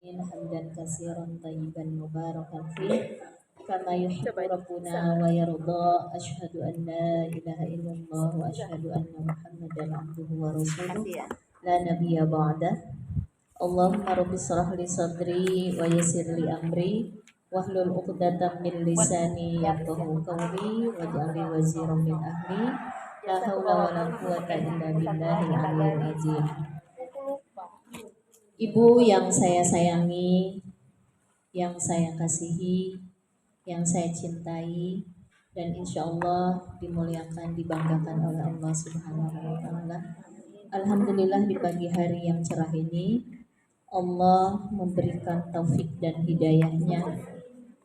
hamdan katsiran tayyiban mubarakan fih kama yuhibbu rabbuna wa yarda. Asyhadu an la ilaha illallah wa asyhadu anna muhammadan abduhu wa rasuluh la nabiyya ba'da. Allahumma rabbi shrah li sadri wa yassir li amri wahlul 'uqdatam min lisani yafqahu qawli waj'al li waziran min ahli la haula wa la quwwata illa billahil aliyyil azim. Ibu yang saya sayangi, yang saya kasihi, yang saya cintai, dan insya Allah dimuliakan, dibanggakan oleh Allah Subhanahu wa Ta'ala. Alhamdulillah, di pagi hari yang cerah ini Allah memberikan taufik dan hidayahnya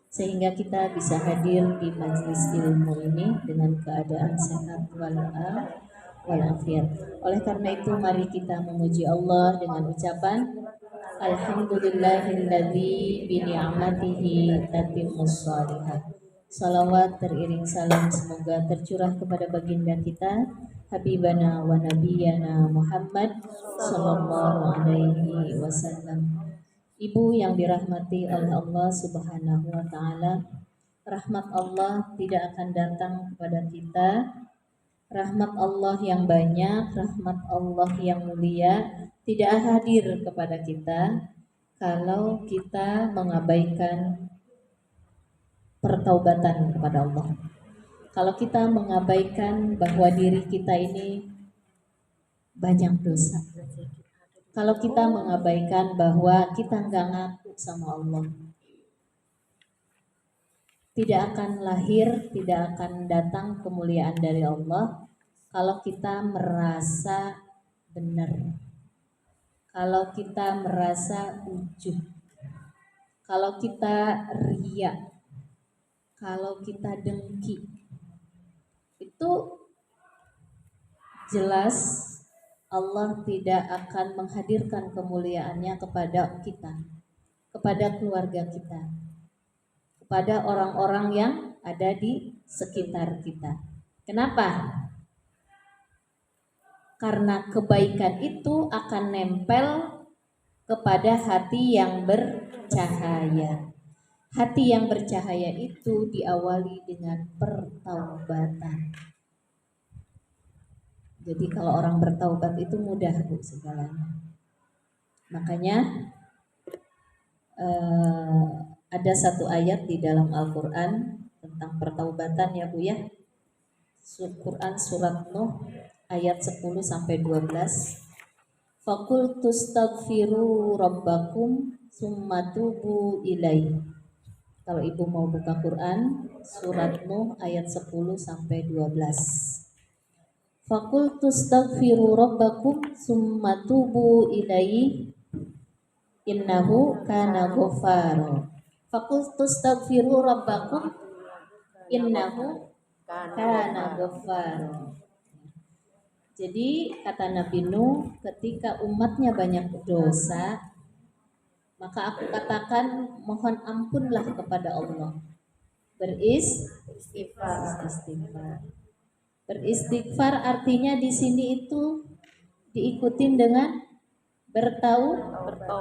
sehingga kita bisa hadir di majelis ilmu ini dengan keadaan sehat walafiat. Oleh karena itu, mari kita memuji Allah dengan ucapan Alhamdulillahilladzi bi ni'matihi tatimmus shalihat. Salawat teriring salam semoga tercurah kepada baginda kita Habibana wa Nabiyana Muhammad sallallahu alaihi wasallam. Ibu yang dirahmati oleh Allah Subhanahu wa Ta'ala, rahmat Allah tidak akan datang kepada kita, rahmat Allah yang banyak, rahmat Allah yang mulia tidak hadir kepada kita kalau kita mengabaikan pertaubatan kepada Allah. Kalau kita mengabaikan bahwa diri kita ini banyak dosa. Kalau kita mengabaikan bahwa kita nggak ngaku sama Allah, tidak akan lahir, tidak akan datang kemuliaan dari Allah kalau kita merasa benar, kalau kita merasa ujub, kalau kita riya, kalau kita dengki. Itu jelas Allah tidak akan menghadirkan kemuliaannya kepada kita, kepada keluarga kita, kepada orang-orang yang ada di sekitar kita. Kenapa? Karena kebaikan itu akan nempel kepada hati yang bercahaya. Hati yang bercahaya itu diawali dengan pertaubatan. Jadi kalau orang bertaubat itu mudah, Bu, segalanya. Makanya ada satu ayat di dalam Al-Quran tentang pertaubatan ya, Bu ya. Quran surat Nuh ayat 10-12. Faqul tustaghfiru rabbakum summa tubu ilaihi. Kalau Ibu mau buka Quran surat Nuh ayat 10-12. Faqul tustaghfiru rabbakum summa tubu ilaihi innahu kana ghaffara. Faqul tustaghfiru rabbakum innahu kana ghaffara. Jadi kata Nabi Nuh, ketika umatnya banyak dosa, maka aku katakan mohon ampunlah kepada Allah. Beristighfar. Beristighfar artinya di sini itu diikutin dengan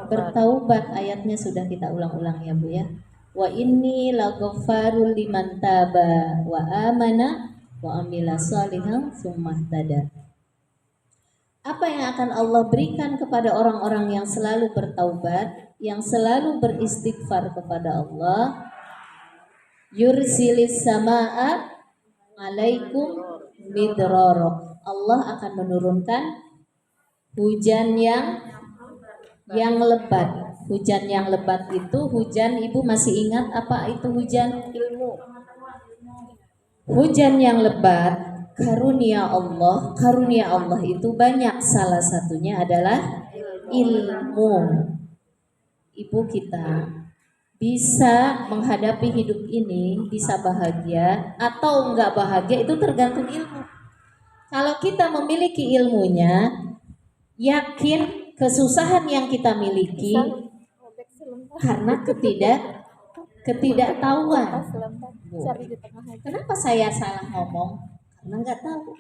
bertaubat. Ayatnya sudah kita ulang-ulang ya, Bu ya. Wa inni laghaffarul liman taba wa amana wa amila shalihan tsumma ihtada. Apa yang akan Allah berikan kepada orang-orang yang selalu bertaubat, yang selalu beristighfar kepada Allah? Yursilis samaa alaikum midrara. Allah akan menurunkan hujan yang lebat. Hujan yang lebat itu hujan, Ibu masih ingat apa itu hujan? Ilmu. Hujan yang lebat, karunia Allah itu banyak. Salah satunya adalah ilmu. Ibu kita bisa menghadapi hidup ini, bisa bahagia atau enggak bahagia itu tergantung ilmu. Kalau kita memiliki ilmunya, yakin kesusahan yang kita miliki karena ketidaktahuan. Kenapa saya salah ngomong? Karena enggak tahu.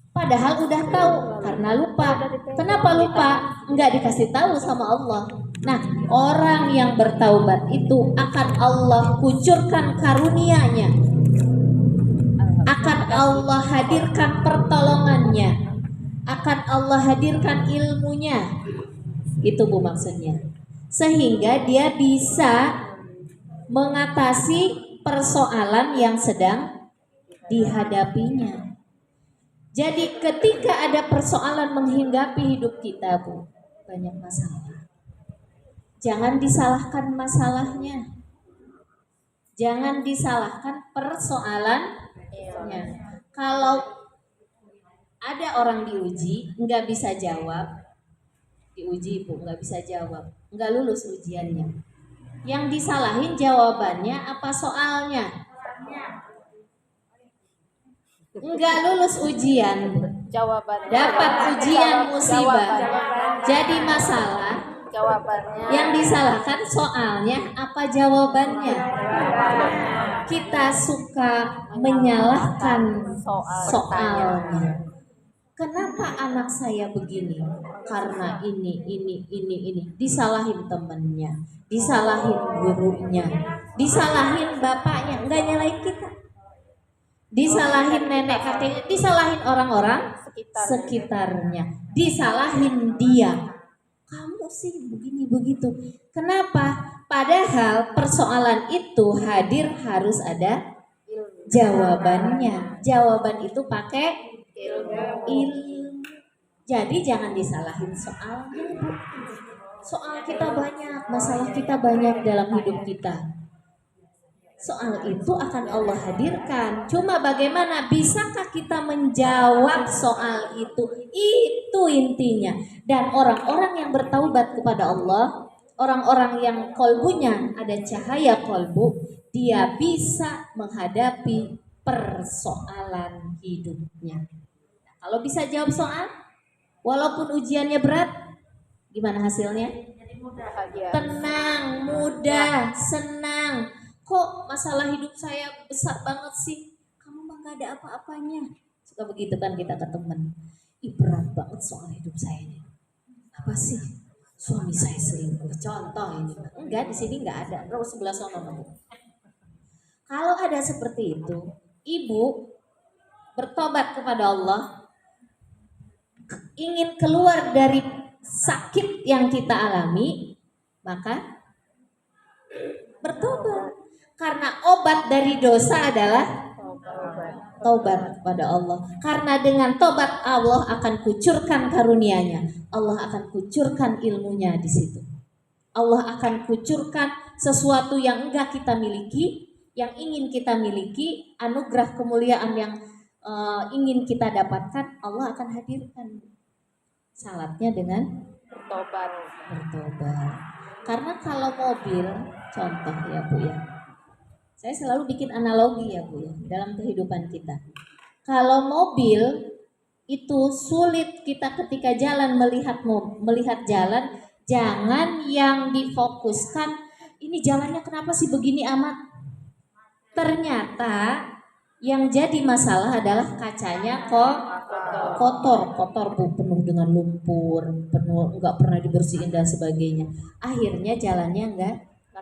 Padahal udah tahu karena lupa. Kenapa lupa? Enggak dikasih tahu sama Allah. Nah, orang yang bertaubat itu akan Allah kucurkan karunia-Nya, akan Allah hadirkan pertolongannya, akan Allah hadirkan ilmunya. Itu Bu maksudnya. Sehingga dia bisa mengatasi persoalan yang sedang dihadapinya. Jadi ketika ada persoalan menghinggapi hidup kita, Bu, banyak masalah. Jangan disalahkan masalahnya. Jangan disalahkan persoalannya. Kalau ada orang diuji, nggak bisa jawab, diuji Bu, nggak bisa jawab, nggak lulus ujiannya. Yang disalahin jawabannya apa soalnya? Nggak lulus ujian, Jawabannya. dapat ujian musibah, jadi masalah. Jawabannya. Yang disalahkan soalnya apa jawabannya? Kita suka menyalahkan soalnya. Kenapa anak saya begini? Karena ini. Disalahin temennya, disalahin gurunya, disalahin bapaknya, nggak nyalahin kita. Disalahin nenek kakeknya, disalahin orang-orang sekitarnya, disalahin dia. Kamu sih begini begitu. Kenapa? Padahal persoalan itu hadir harus ada jawabannya. Jawaban itu pakai ilmu. Jadi jangan disalahin soalnya. Soal kita banyak, masalah kita banyak dalam hidup kita. Soal itu akan Allah hadirkan. Cuma bagaimana bisakah kita menjawab soal itu? Itu intinya. Dan orang-orang yang bertaubat kepada Allah, orang-orang yang kolbunya ada cahaya kolbu, dia bisa menghadapi persoalan hidupnya. Nah, kalau bisa jawab soal, walaupun ujiannya berat, gimana hasilnya? Tenang, mudah, senang. Kok masalah hidup saya besar banget sih? Kamu mah gak ada apa-apanya. Suka begitu kan kita ke teman. Ih, berat banget soal hidup saya ini. Apa sih? Suami saya selingkuh. Contoh ini. Enggak, di sini enggak ada. Terus sebelah sana. Kalau ada seperti itu, ibu bertobat kepada Allah, ingin keluar dari sakit yang kita alami, maka bertobat. Karena obat dari dosa adalah tobat kepada Allah. Karena dengan tobat Allah akan kucurkan karunia-Nya. Allah akan kucurkan ilmunya di situ. Allah akan kucurkan sesuatu yang enggak kita miliki, yang ingin kita miliki, anugerah kemuliaan yang ingin kita dapatkan, Allah akan hadirkan. Syaratnya dengan Bertobat. Karena kalau mobil, contoh ya Bu ya, saya selalu bikin analogi ya Bu ya, dalam kehidupan kita. Kalau mobil itu sulit kita ketika jalan melihat jalan, jangan yang difokuskan ini jalannya kenapa sih begini amat. Ternyata yang jadi masalah adalah kacanya kotor Bu, penuh dengan lumpur, penuh nggak pernah dibersihin dan sebagainya. Akhirnya jalannya nggak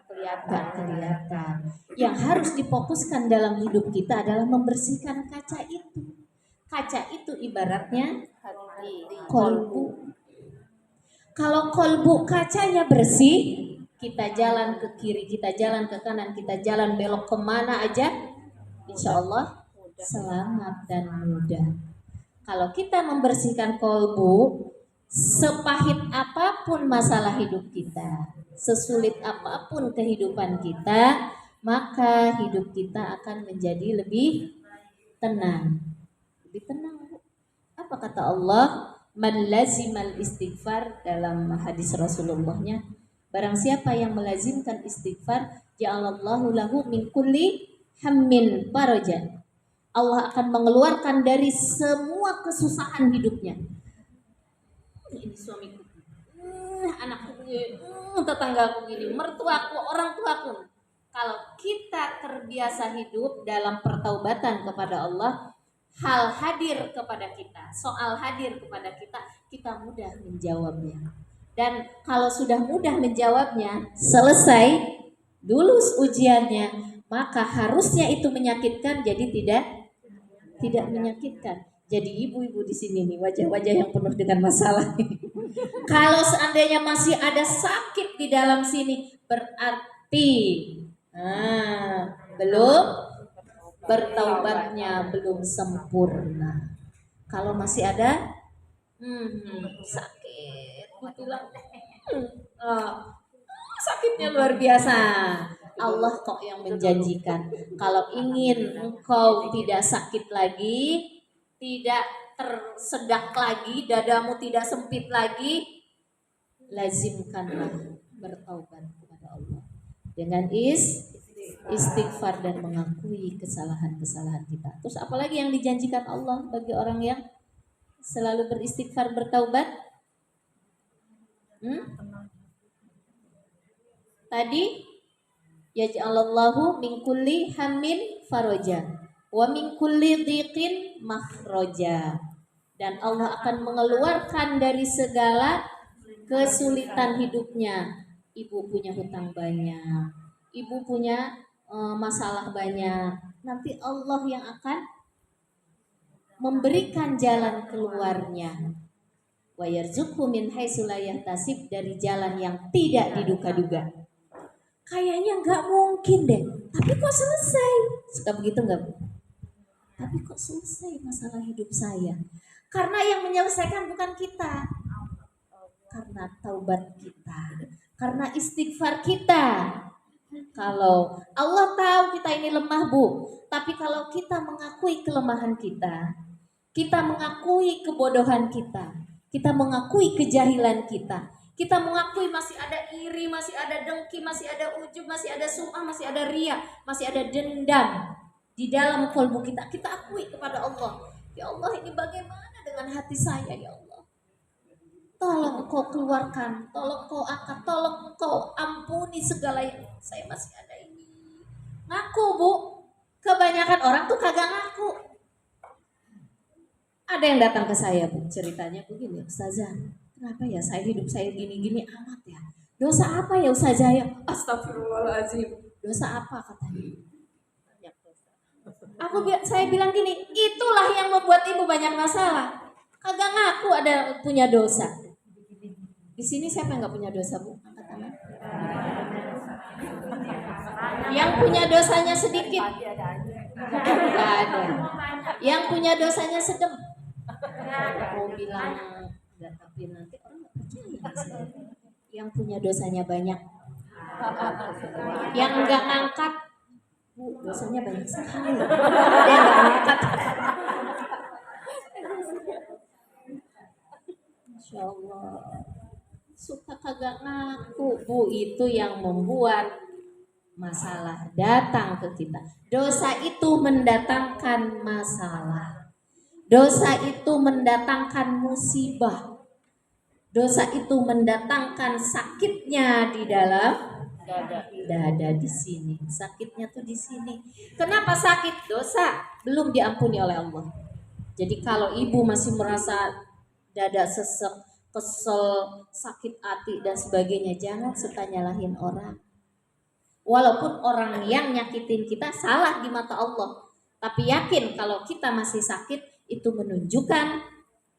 kelihatan. Yang harus difokuskan dalam hidup kita adalah membersihkan kaca itu. Kaca itu ibaratnya kolbu. Kalau kolbu kacanya bersih, kita jalan ke kiri, kita jalan ke kanan, kita jalan belok kemana aja, insya Allah selamat dan mudah. Kalau kita membersihkan kolbu, sepahit apapun masalah hidup kita, sesulit apapun kehidupan kita, maka hidup kita akan menjadi lebih tenang. Lebih tenang. Apa kata Allah? Man lazimal istighfar, dalam hadis Rasulullahnya, barang siapa yang melazimkan istighfar, ja'alallahu lahu min kulli hammin faraja. Allah akan mengeluarkan dari semua kesusahan hidupnya. Ini suamiku, anakku begini, tetanggaku gini, mertuaku, orang tuaku. Kalau kita terbiasa hidup dalam pertaubatan kepada Allah, hal hadir kepada kita, soal hadir kepada kita, kita mudah menjawabnya. Dan kalau sudah mudah menjawabnya, selesai, lulus ujiannya, maka harusnya itu menyakitkan, jadi tidak menyakitkan. Jadi ibu-ibu di sini nih, wajah-wajah yang penuh dengan masalah. Kalau seandainya masih ada sakit di dalam sini, berarti belum bertaubatnya, belum sempurna. Kalau masih ada sakit, bilang sakitnya luar biasa. Allah kok yang menjanjikan, kalau ingin engkau tidak sakit lagi, tidak tersedak lagi, dadamu tidak sempit lagi, lazimkanlah bertaubat kepada Allah dengan istighfar dan mengakui kesalahan-kesalahan kita. Terus apalagi yang dijanjikan Allah bagi orang yang selalu beristighfar, bertaubat? Tadi yaj'alallahu min kulli hammin faraja wa min kulli dhiqin makhraja. Dan Allah akan mengeluarkan dari segala kesulitan hidupnya. Ibu punya hutang banyak, ibu punya masalah banyak. Nanti Allah yang akan memberikan jalan keluarnya. Wa yarzuqhu min haitsu la yahtasib, dari jalan yang tidak diduga-duga. Kayaknya nggak mungkin deh, tapi kok selesai? Suka begitu nggak, Bu? Tapi kok selesai masalah hidup saya? Karena yang menyelesaikan bukan kita, karena taubat kita, karena istighfar kita. Kalau Allah tahu kita ini lemah, Bu, tapi kalau kita mengakui kelemahan kita, kita mengakui kebodohan kita mengakui kejahilan kita mengakui masih ada iri, masih ada dengki, masih ada ujub, masih ada sum'ah, masih ada riya, masih ada dendam di dalam kalbu kita. Kita akui kepada Allah, ya Allah, ini bagaimana dengan hati saya, ya Allah. Tolong Engkau keluarkan, tolong Engkau angkat, tolong Engkau ampuni segala yang saya masih ada ini. Ngaku, Bu. Kebanyakan orang tuh kagak ngaku. Ada yang datang ke saya, Bu, ceritanya begini, Ustazah, kenapa ya hidup saya gini-gini amat ya? Dosa apa ya Ustazah ya? Astagfirullahaladzim. Dosa apa katanya? Saya bilang gini, itulah yang membuat ibu banyak masalah. Kagak ngaku ada punya dosa. Di sini siapa yang nggak punya dosa, Bu? Angkat tangan. Yang punya dosanya sedikit? Nggak ada. Yang punya dosanya sedang? Mau bilang enggak, tapi nanti orang nggak percaya. Yang punya dosanya banyak, yang nggak ngangkat, Bu, dosanya banyak sekali. Ada yang nggak ngangkat. Masya Allah, suka kagak ngaku, Bu, itu yang membuat masalah datang ke kita. Dosa itu mendatangkan masalah. Dosa itu mendatangkan musibah. Dosa itu mendatangkan sakitnya di dalam dada di sini. Sakitnya tuh di sini. Kenapa sakit? Dosa belum diampuni oleh Allah. Jadi kalau ibu masih merasa dada sesek, kesel, sakit hati dan sebagainya, jangan suka nyalahin orang. Walaupun orang yang nyakitin kita salah di mata Allah, tapi yakin kalau kita masih sakit, itu menunjukkan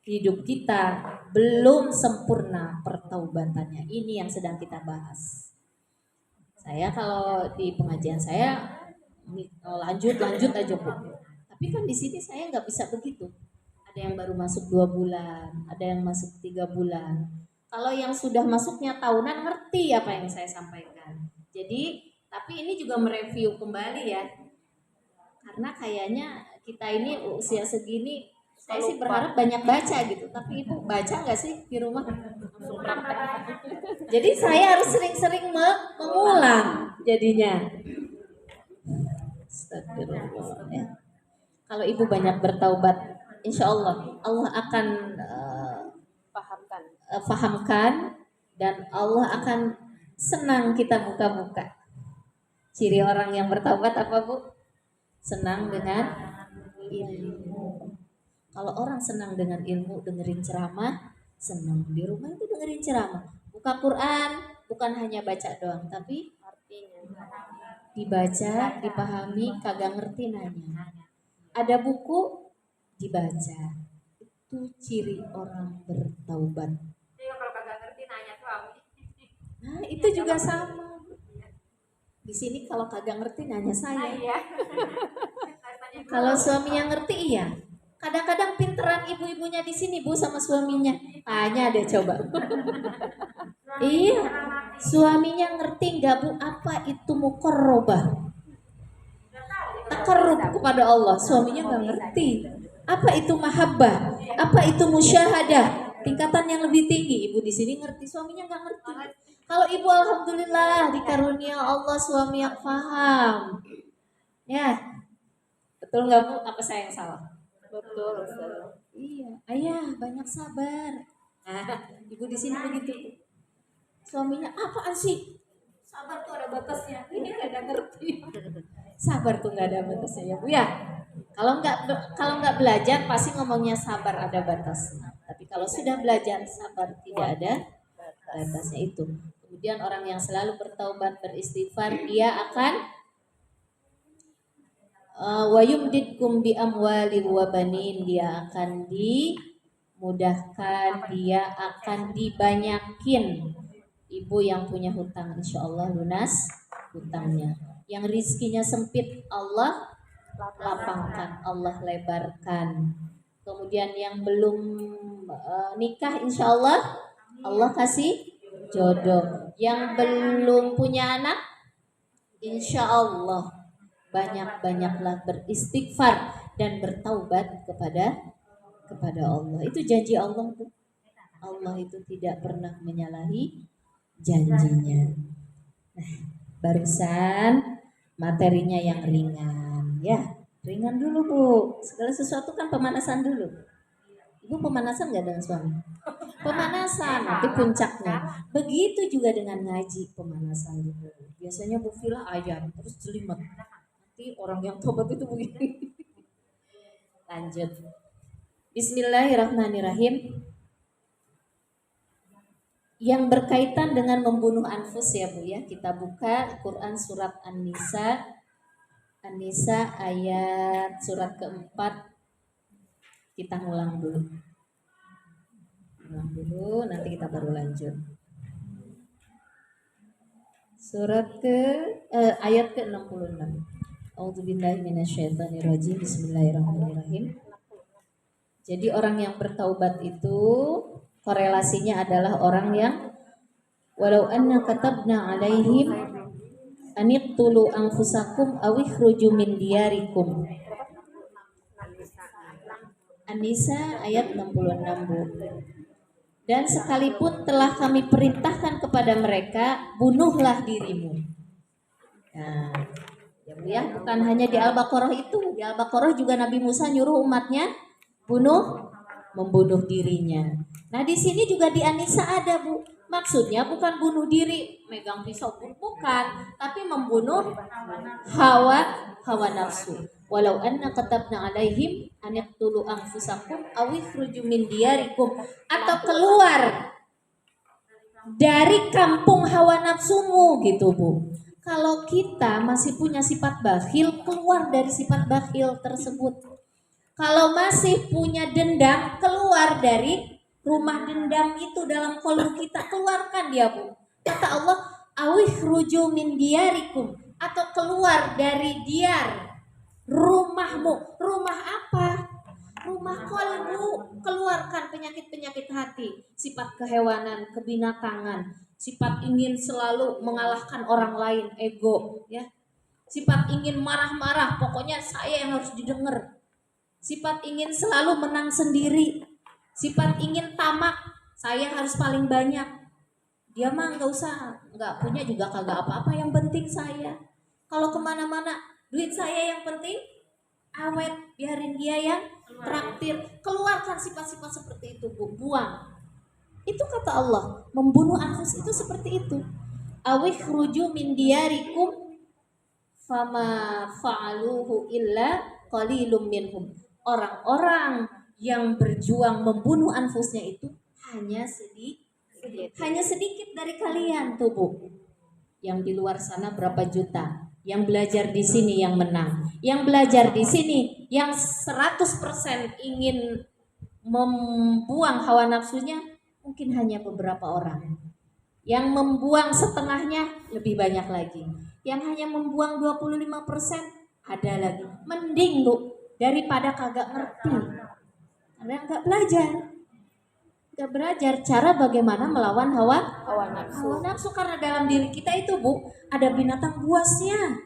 hidup kita belum sempurna pertaubatannya. Ini yang sedang kita bahas. Saya kalau di pengajian saya lanjut aja, Bu. Tapi kan di sini saya nggak bisa begitu. Ada yang baru masuk 2 bulan, ada yang masuk 3 bulan. Kalau yang sudah masuknya tahunan ngerti apa yang saya sampaikan. Jadi, tapi ini juga mereview kembali ya. Karena kayaknya kita ini usia segini, saya sih berharap banyak baca gitu. Tapi Ibu baca nggak sih di rumah? Jadi saya harus sering-sering mengulang jadinya. Astagfirullah ya. Kalau Ibu banyak bertaubat, insya Allah Allah akan fahamkan dan Allah akan senang kita buka-buka. Ciri orang yang bertaubat apa, Bu? Senang dengan ilmu. Kalau orang senang dengan ilmu, dengerin ceramah, senang di rumah itu dengerin ceramah. Buka Quran bukan hanya baca doang, tapi Artinya. dibaca, dipahami, kagak ngerti nanya. Ada buku dibaca. Itu ciri orang bertaubat. Kalau kagak ngerti nanya suami. Nah, itu juga sama. Di sini kalau kagak ngerti nanya saya. Iya. Kalau suaminya ngerti iya. Kadang-kadang pinteran ibu-ibunya di sini Bu sama suaminya. Tanya deh coba. Iya. Suaminya ngerti nggak Bu apa itu muqarrabah? Takarrub kepada Allah. Suaminya nggak ngerti. Apa itu mahabbah? Apa itu musyahadah? Tingkatan yang lebih tinggi. Ibu di sini ngerti, suaminya nggak ngerti. Kalau ibu alhamdulillah dikarunia Allah suami yang paham. Ya, betul nggak Bu? Apa saya yang salah? Betul, Ustaz. Iya, ayah banyak sabar. Nah, ibu di sini begitu. Suaminya apaan sih? Sabar tuh ada batasnya. Ini nggak ngerti. Sabar tuh nggak ada batasnya ya Bu ya. Kalau nggak belajar pasti ngomongnya sabar ada batasnya. Tapi kalau sudah belajar sabar tidak ada batasnya itu. Kemudian orang yang selalu bertaubat beristighfar dia akan wa yumdidkum bi amwali wa banin, dia akan dimudahkan, dia akan dibanyakin. Ibu yang punya hutang insya Allah lunas hutangnya. Yang rizkinya sempit Allah lapangkan, Allah lebarkan. Kemudian yang belum nikah insya Allah Allah kasih jodoh. Yang belum punya anak insya Allah banyak-banyaklah beristighfar dan bertaubat kepada Allah. Itu janji Allah tuh. Allah itu tidak pernah menyalahi janjinya. Nah, barusan materinya yang ringan, ya ringan dulu Bu. Segala sesuatu kan pemanasan dulu. Ibu pemanasan nggak dengan suami? Pemanasan, nanti puncaknya. Begitu juga dengan ngaji, pemanasan dulu. Biasanya Bu Vila ayam, terus jelimet. Nanti orang yang tobat itu begini. Lanjut. Bismillahirrahmanirrahim. Yang berkaitan dengan membunuh anfus ya Bu ya. Kita buka Quran surat An-Nisa. An-Nisa ayat surat keempat. Kita ngulang dulu. Ngulang dulu, nanti kita baru lanjut. Surat ayat ke-66. A'udzubillahi minasyaitonirrajim. Bismillahirrahmanirrahim. Jadi orang yang bertaubat itu korelasinya adalah orang yang walau anna katabna alaihim aniqtulu anfusakum aw ikhruju min diyarikum. An-Nisa ayat 66 Bu. Dan sekalipun telah kami perintahkan kepada mereka, bunuhlah dirimu. Nah, ya Bu ya, bukan hanya di Al-Baqarah itu, di Al-Baqarah juga Nabi Musa nyuruh umatnya membunuh dirinya. Nah, di sini juga di An-Nisa ada Bu. Maksudnya bukan bunuh diri, megang pisau bukan, tapi membunuh hawa nafsu. Walau anna katabna alaihim an yaqtulu anfusakum aw ikhruju min diyarikum, atau keluar dari kampung hawa nafsumu gitu Bu. Kalau kita masih punya sifat bakhil, keluar dari sifat bakhil tersebut. Kalau masih punya dendam, keluar dari rumah dendam itu dalam kolbu kita, keluarkan dia Bu. Kata Allah, awih ruju min diyarikum, atau keluar dari diyar rumahmu. Rumah apa? Rumah kolbu. Keluarkan penyakit-penyakit hati, sifat kehewanan, kebinatangan, sifat ingin selalu mengalahkan orang lain, ego, ya. Sifat ingin marah-marah, pokoknya saya yang harus didengar. Sifat ingin selalu menang sendiri. Sifat ingin tamak, saya harus paling banyak. Dia mah nggak usah, nggak punya juga kagak apa-apa, yang penting saya. Kalau kemana-mana, duit saya yang penting awet, biarin dia yang traktir. Keluarkan sifat-sifat seperti itu Bu, buang. Itu kata Allah, membunuh anfus itu seperti itu. Awih ruju min diyarikum fama fa'aluhu illa qalilum minhum. Orang-orang yang berjuang membunuh anfusnya itu hanya Sedikit. Hanya sedikit dari kalian tuh, Bu. Yang di luar sana berapa juta? Yang belajar di sini yang menang. Yang belajar di sini yang 100% ingin membuang hawa nafsunya mungkin hanya beberapa orang. Yang membuang setengahnya lebih banyak lagi. Yang hanya membuang 25% ada lagi. Mending, Bu, daripada kagak ngerti. Karena nggak belajar. Nggak belajar cara bagaimana melawan hawa Hawa nafsu. nafsu, karena dalam diri kita itu, Bu, ada binatang buasnya.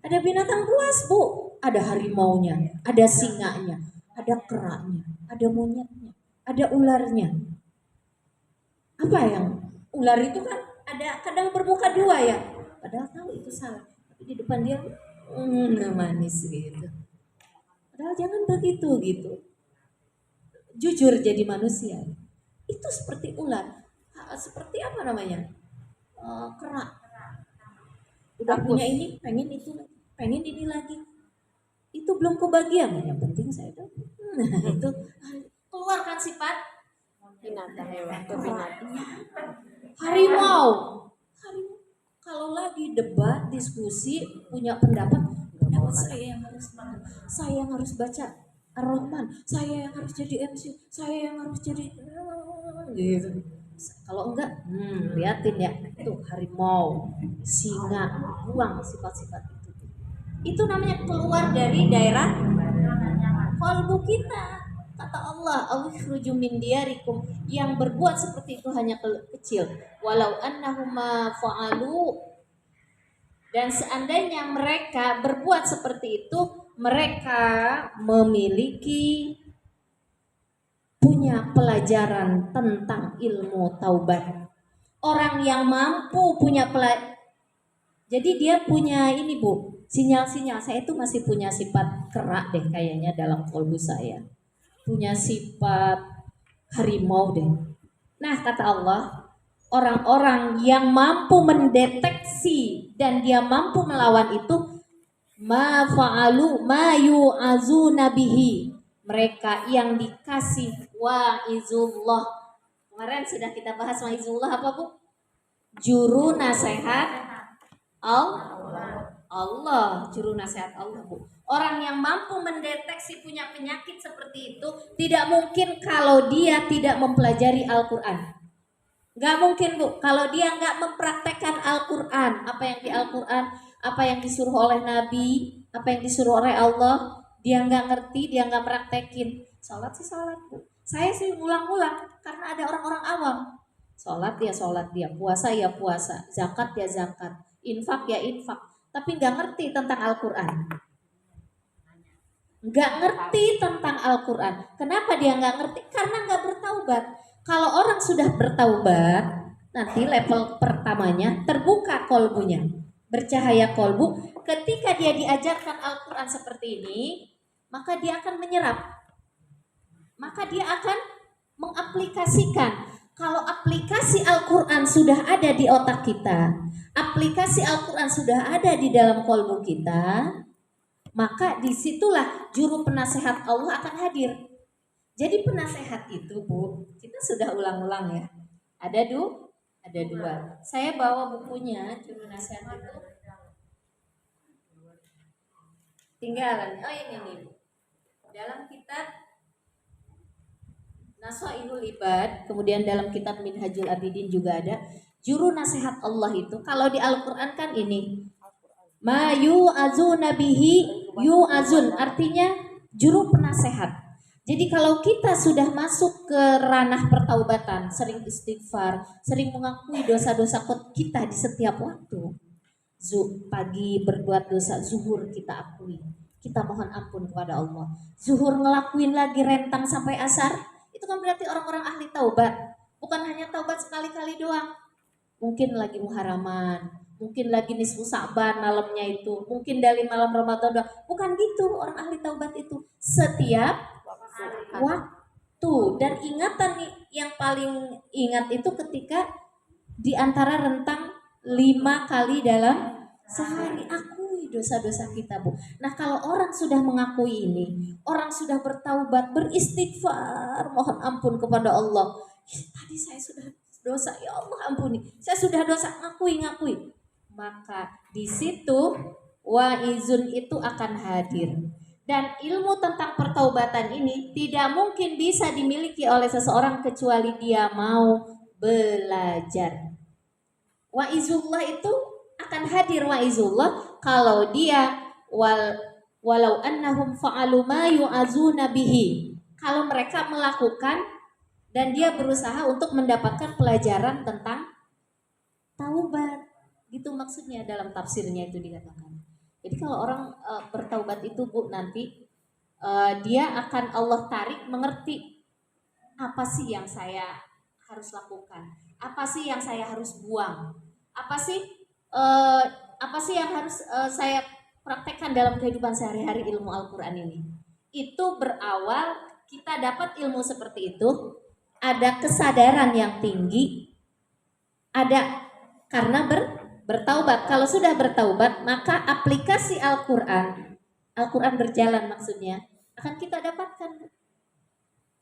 Ada binatang buas, Bu. Ada harimaunya, ada singanya, ada keraknya, ada monyetnya, ada ularnya. Apa yang ular itu kan ada kadang bermuka dua ya. Padahal tahu itu salah. Tapi di depan dia manis gitu. Padahal jangan begitu gitu. Jujur jadi manusia. Itu seperti ular. Seperti apa namanya? Kerak. Udah punya ini, pengen itu lagi, pengen ini lagi. Itu belum kebagian, yang penting saya dapat. Nah, itu keluarkan sifat Binatang hewan ke binatang. harimau. Harimau kalau lagi debat, diskusi, punya pendapat saya yang harus menang, saya yang harus baca Ar-Rahman, saya yang harus jadi MC, saya yang harus jadi gitu. Kalau enggak, liatin ya, itu harimau, singa, buang sifat-sifat itu. Itu namanya keluar dari daerah kalbu kita. Kata Allah, "Awikhruju min diyarikum," yang berbuat seperti itu hanya kecil. Walau annahuma fa'alu, dan seandainya mereka berbuat seperti itu, mereka memiliki punya pelajaran tentang ilmu taubat. Orang yang mampu punya jadi dia punya ini, Bu, sinyal-sinyal. Saya itu masih punya sifat kerak deh kayaknya dalam kalbu saya. Punya sifat harimau deh. Nah, kata Allah, orang-orang yang mampu mendeteksi dan dia mampu melawan itu, ma fa'alu ma yu'azuna bihi, mereka yang dikasih wa'izullah. Kemarin sudah kita bahas wa'izullah apa, Bu? Juru nasihat Allah, juru nasihat Allah, Bu. Orang yang mampu mendeteksi punya penyakit seperti itu tidak mungkin kalau dia tidak mempelajari Al-Quran. Gak mungkin, Bu, kalau dia nggak mempraktekkan Al-Quran. Apa yang di Al-Quran, apa yang disuruh oleh Nabi, apa yang disuruh oleh Allah, dia nggak ngerti, dia nggak praktekin. Sholat sih sholat, Bu. Saya sih ulang-ulang karena ada orang-orang awam. Sholat dia, puasa ya puasa, zakat ya zakat, infak ya infak. Tapi nggak ngerti tentang Al-Quran. Nggak ngerti tentang Al-Quran. Kenapa dia nggak ngerti? Karena nggak bertaubat. Kalau orang sudah bertaubat, nanti level pertamanya terbuka kolbunya, bercahaya kolbu. Ketika dia diajarkan Al-Quran seperti ini, maka dia akan menyerap. Maka dia akan mengaplikasikan. Kalau aplikasi Al-Quran sudah ada di otak kita, aplikasi Al-Quran sudah ada di dalam kolbu kita, maka disitulah juru penasehat Allah akan hadir. Jadi penasehat itu, Bu, kita sudah ulang-ulang ya. Ada dua. Saya bawa bukunya juru nasihat itu. Tinggalan. Oh ini nih. Dalam kitab Nasaihul Ibad, kemudian dalam kitab Minhajul Abidin juga ada juru nasihat Allah itu. Kalau di Al-Qur'an kan ini ma yu'azuna bihi yu'azun, artinya juru penasehat. Jadi kalau kita sudah masuk ke ranah pertaubatan, sering istighfar, sering mengakui dosa-dosa kita di setiap waktu. Pagi berbuat dosa, zuhur kita akui, kita mohon ampun kepada Allah. Zuhur ngelakuin lagi rentang sampai asar, itu kan berarti orang-orang ahli taubat. Bukan hanya taubat sekali-kali doang. Mungkin lagi muharaman, mungkin lagi nisfu Sa'ban malamnya itu, mungkin dari malam Ramadan doang. Bukan gitu orang ahli taubat itu. Setiap waktu, dan ingatan yang paling ingat itu ketika di antara rentang 5 kali dalam sehari, akui dosa-dosa kita, Bu. Nah, kalau orang sudah mengakui ini, orang sudah bertaubat, beristighfar, mohon ampun kepada Allah. Tadi saya sudah dosa, ya Allah ampuni, saya sudah dosa, ngakui. Maka di situ waizun itu akan hadir. Dan ilmu tentang pertaubatan ini tidak mungkin bisa dimiliki oleh seseorang kecuali dia mau belajar. Waizullah itu akan hadir waizullah kalau dia walau annahum fa'alu ma yu'azuna bihi. Kalau mereka melakukan dan dia berusaha untuk mendapatkan pelajaran tentang taubat. Gitu maksudnya dalam tafsirnya itu dikatakan. Jadi kalau orang bertaubat itu Bu nanti dia akan Allah tarik mengerti apa sih yang saya harus lakukan, apa sih yang saya harus buang, apa sih yang harus saya praktekkan dalam kehidupan sehari-hari ilmu Al-Quran ini. Itu berawal kita dapat ilmu seperti itu, ada kesadaran yang tinggi, ada karena bertaubat. Kalau sudah bertaubat, maka aplikasi Al-Quran berjalan maksudnya akan kita dapatkan.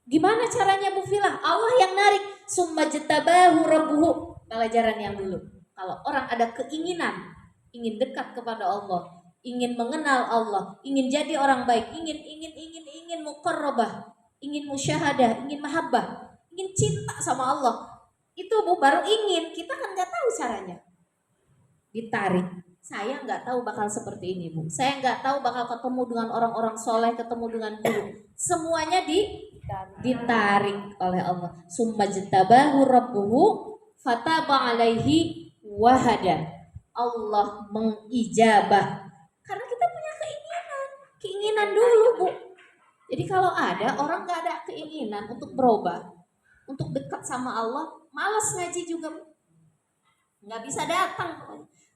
Gimana caranya Bu Filah? Allah yang narik. Summa jatabahu rabbuhu. Pelajaran yang dulu. Kalau orang ada keinginan, ingin dekat kepada Allah, ingin mengenal Allah, ingin jadi orang baik, ingin muqarrabah, ingin musyahadah, ingin mahabbah, ingin cinta sama Allah. Itu Bu baru ingin, kita kan nggak tahu caranya. Ditarik. Saya nggak tahu bakal seperti ini Bu. Saya nggak tahu bakal ketemu dengan orang-orang soleh, ketemu dengan guru. Semuanya ditarik oleh Allah. Summa jatabahu rabbuhu fataba alaihi wahada. Allah mengijabah. Karena kita punya keinginan dulu Bu. Jadi kalau ada orang nggak ada keinginan untuk berubah, untuk dekat sama Allah, malas ngaji juga Bu. Nggak bisa datang.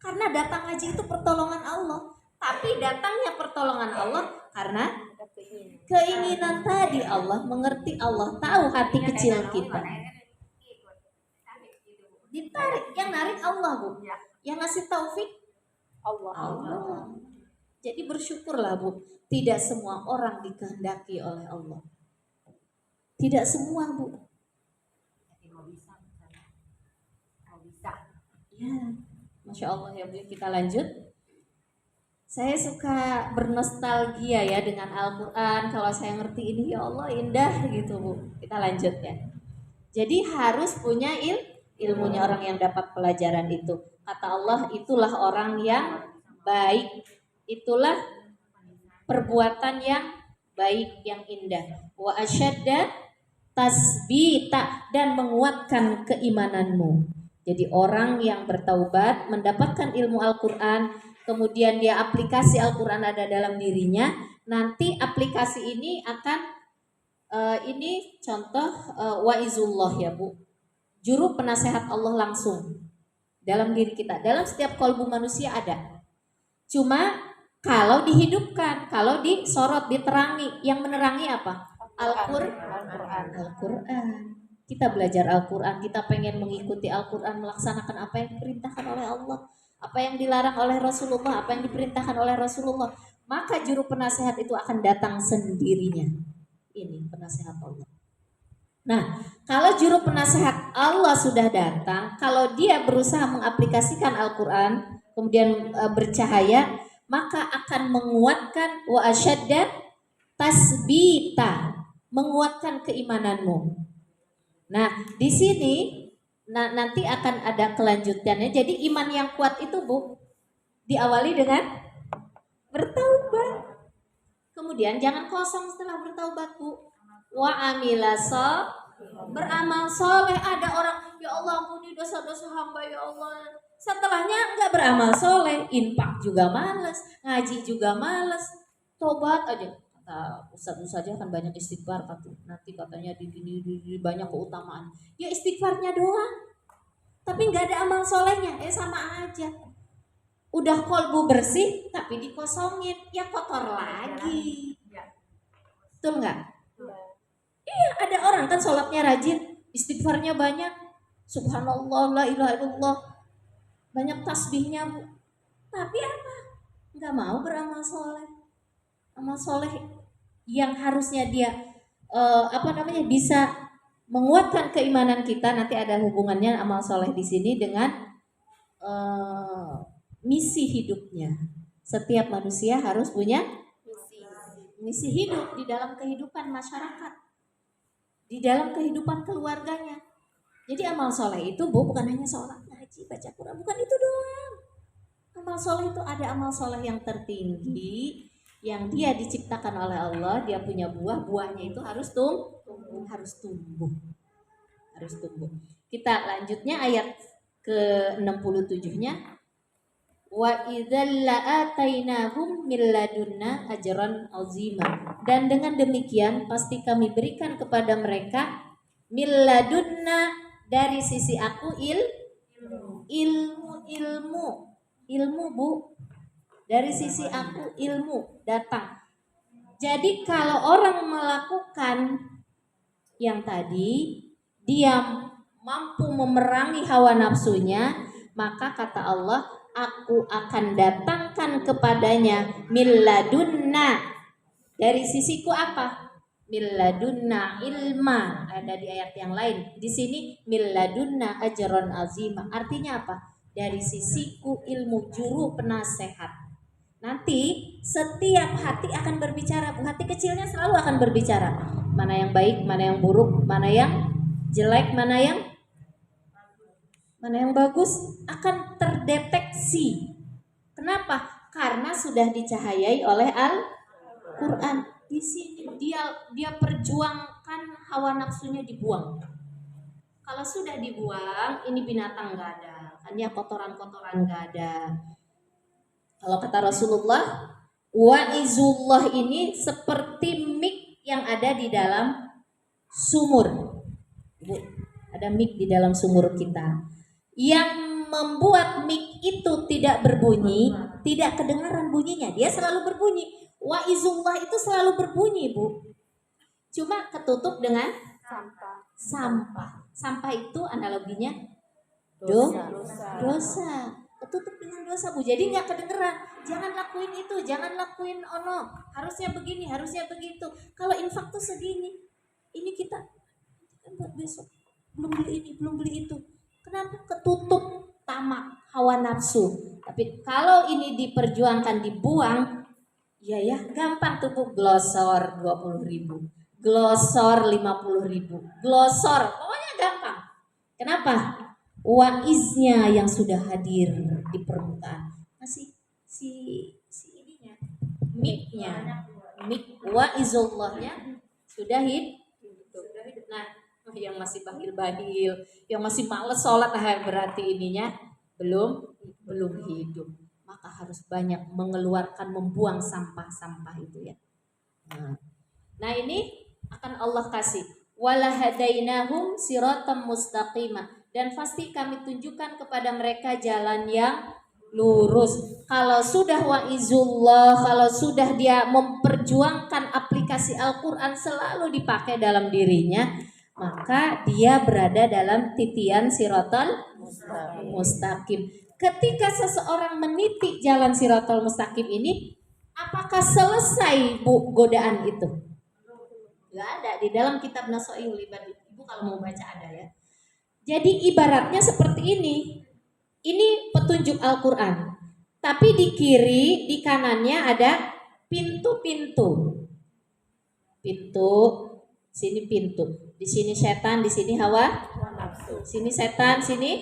Karena datang ngaji itu pertolongan Allah. Tapi datangnya pertolongan Allah karena keinginan tadi. Allah mengerti, Allah tahu hati kecil kita. Ditarik, yang narik Allah Bu. Yang ngasih taufik Allah. Jadi bersyukurlah Bu. Tidak semua orang dikehendaki oleh Allah. Tidak semua Bu. Ya, Masya Allah ya Bu. Kita lanjut. Saya suka bernostalgia ya dengan Al-Quran. Kalau saya ngerti ini ya Allah indah gitu Bu. Kita lanjut ya. Jadi harus punya ilmunya orang yang dapat pelajaran itu. Kata Allah, itulah orang yang baik. Itulah perbuatan yang baik, yang indah. Wa asyadda tasbita, dan menguatkan keimananmu. Jadi orang yang bertaubat, mendapatkan ilmu Al-Quran, kemudian dia aplikasi Al-Quran ada dalam dirinya, nanti aplikasi ini akan ini contoh waizullah ya Bu, juru penasehat Allah langsung dalam diri kita. Dalam setiap kalbu manusia ada. Cuma kalau dihidupkan, kalau disorot, diterangi, yang menerangi apa? Al-Quran. Kita belajar Al-Quran, kita pengen mengikuti Al-Quran, melaksanakan apa yang diperintahkan oleh Allah, apa yang dilarang oleh Rasulullah, apa yang diperintahkan oleh Rasulullah. Maka juru penasehat itu akan datang sendirinya. Ini penasehat Allah. Nah, kalau juru penasehat Allah sudah datang, kalau dia berusaha mengaplikasikan Al-Quran, kemudian bercahaya, maka akan menguatkan wa asyadda tasbita, menguatkan keimananmu. Nah, di sini nanti akan ada kelanjutannya. Jadi iman yang kuat itu Bu, diawali dengan bertaubat. Kemudian jangan kosong setelah bertaubat Bu. Wa amila beramal soleh. Ada orang, ya Allah ampuni dosa-dosa hamba ya Allah. Setelahnya enggak beramal soleh, infak juga malas, ngaji juga malas, tobat aja. Kata ustaz-ustaz aja kan banyak istighfar, nanti katanya di banyak keutamaan. Ya istighfarnya doang, tapi nggak ada amal solehnya, sama aja. Udah kolbu bersih tapi dikosongin, ya kotor lagi. Betul nggak? Iya, ada orang kan sholatnya rajin, istighfarnya banyak, subhanallah, la ilaha illallah, banyak tasbihnya Bu. Tapi apa? Nggak mau beramal soleh. Amal soleh yang harusnya dia bisa menguatkan keimanan kita. Nanti ada hubungannya amal soleh di sini dengan misi hidupnya. Setiap manusia harus punya misi hidup di dalam kehidupan masyarakat, di dalam kehidupan keluarganya. Jadi amal soleh itu bukan hanya sholat, ngaji, baca Quran, bukan itu doang. Amal soleh itu ada amal soleh yang tertinggi, yang dia diciptakan oleh Allah, dia punya buah, buahnya itu harus tumbuh, harus tumbuh. Kita lanjutnya ayat ke-67-nya. Wa idzal la'atainahum min ladunna ajran azima. Dan dengan demikian pasti kami berikan kepada mereka min ladunna, dari sisi aku ilmu Bu, dari sisi aku ilmu datang. Jadi kalau orang melakukan yang tadi, dia mampu memerangi hawa nafsunya, maka kata Allah, aku akan datangkan kepadanya milladunna, dari sisiku apa? Milladunna ilma. Ada di ayat yang lain. Di sini milladunna ajron azima. Artinya apa? Dari sisiku ilmu, juru penasehat. Nanti setiap hati akan berbicara. Hati kecilnya selalu akan berbicara. Mana yang baik, mana yang buruk, mana yang jelek, mana yang bagus, akan terdeteksi. Kenapa? Karena sudah dicahayai oleh Al-Quran. Di sini dia perjuangkan hawa nafsunya, dibuang. Kalau sudah dibuang, ini binatang nggak ada, kan ya, kotoran-kotoran nggak ada. Kalau kata Rasulullah, wa'izullah ini seperti mik yang ada di dalam sumur. Bu, ada mik di dalam sumur kita. Yang membuat mik itu tidak berbunyi, tidak kedengaran bunyinya, dia selalu berbunyi. Wa'izullah itu selalu berbunyi, Bu. Cuma ketutup dengan sampah. Sampah itu analoginya dosa. Ketutup dengan dosa, Bu. Jadi nggak kedengeran. Jangan lakuin itu, jangan lakuin ono. Harusnya begini, harusnya begitu. Kalau infak tuh segini. Ini kita buat besok. Belum beli ini, belum beli itu. Kenapa? Ketutup tamak, hawa nafsu. Tapi kalau ini diperjuangkan, dibuang, ya gampang tuh Bu. Glosor 20.000, glosor 50.000, glosor, pokoknya gampang. Kenapa? Waiznya yang sudah hadir di permukaan, masih si ininya, miknya, mik waizullahnya sudah hidup. Nah, yang masih bahil-bahil, yang masih males sholat, berarti ininya belum hidup. Maka harus banyak mengeluarkan, membuang sampah-sampah itu ya. Nah ini akan Allah kasih. Walahadainahum siratam mustaqimah. Dan pasti kami tunjukkan kepada mereka jalan yang lurus. Kalau sudah wa'izullah, kalau sudah dia memperjuangkan aplikasi Al-Quran selalu dipakai dalam dirinya, maka dia berada dalam titian siratal mustaqim. Ketika seseorang meniti jalan siratal mustaqim ini, apakah selesai Bu godaan itu? Gak ada. Di dalam kitab Nasoihul Ibad, Ibu kalau mau baca ada ya. Jadi ibaratnya seperti ini. Ini petunjuk Al-Quran. Tapi di kiri, di kanannya ada pintu-pintu. Pintu, sini pintu. Di sini setan, di sini hawa nafsu. Sini setan, sini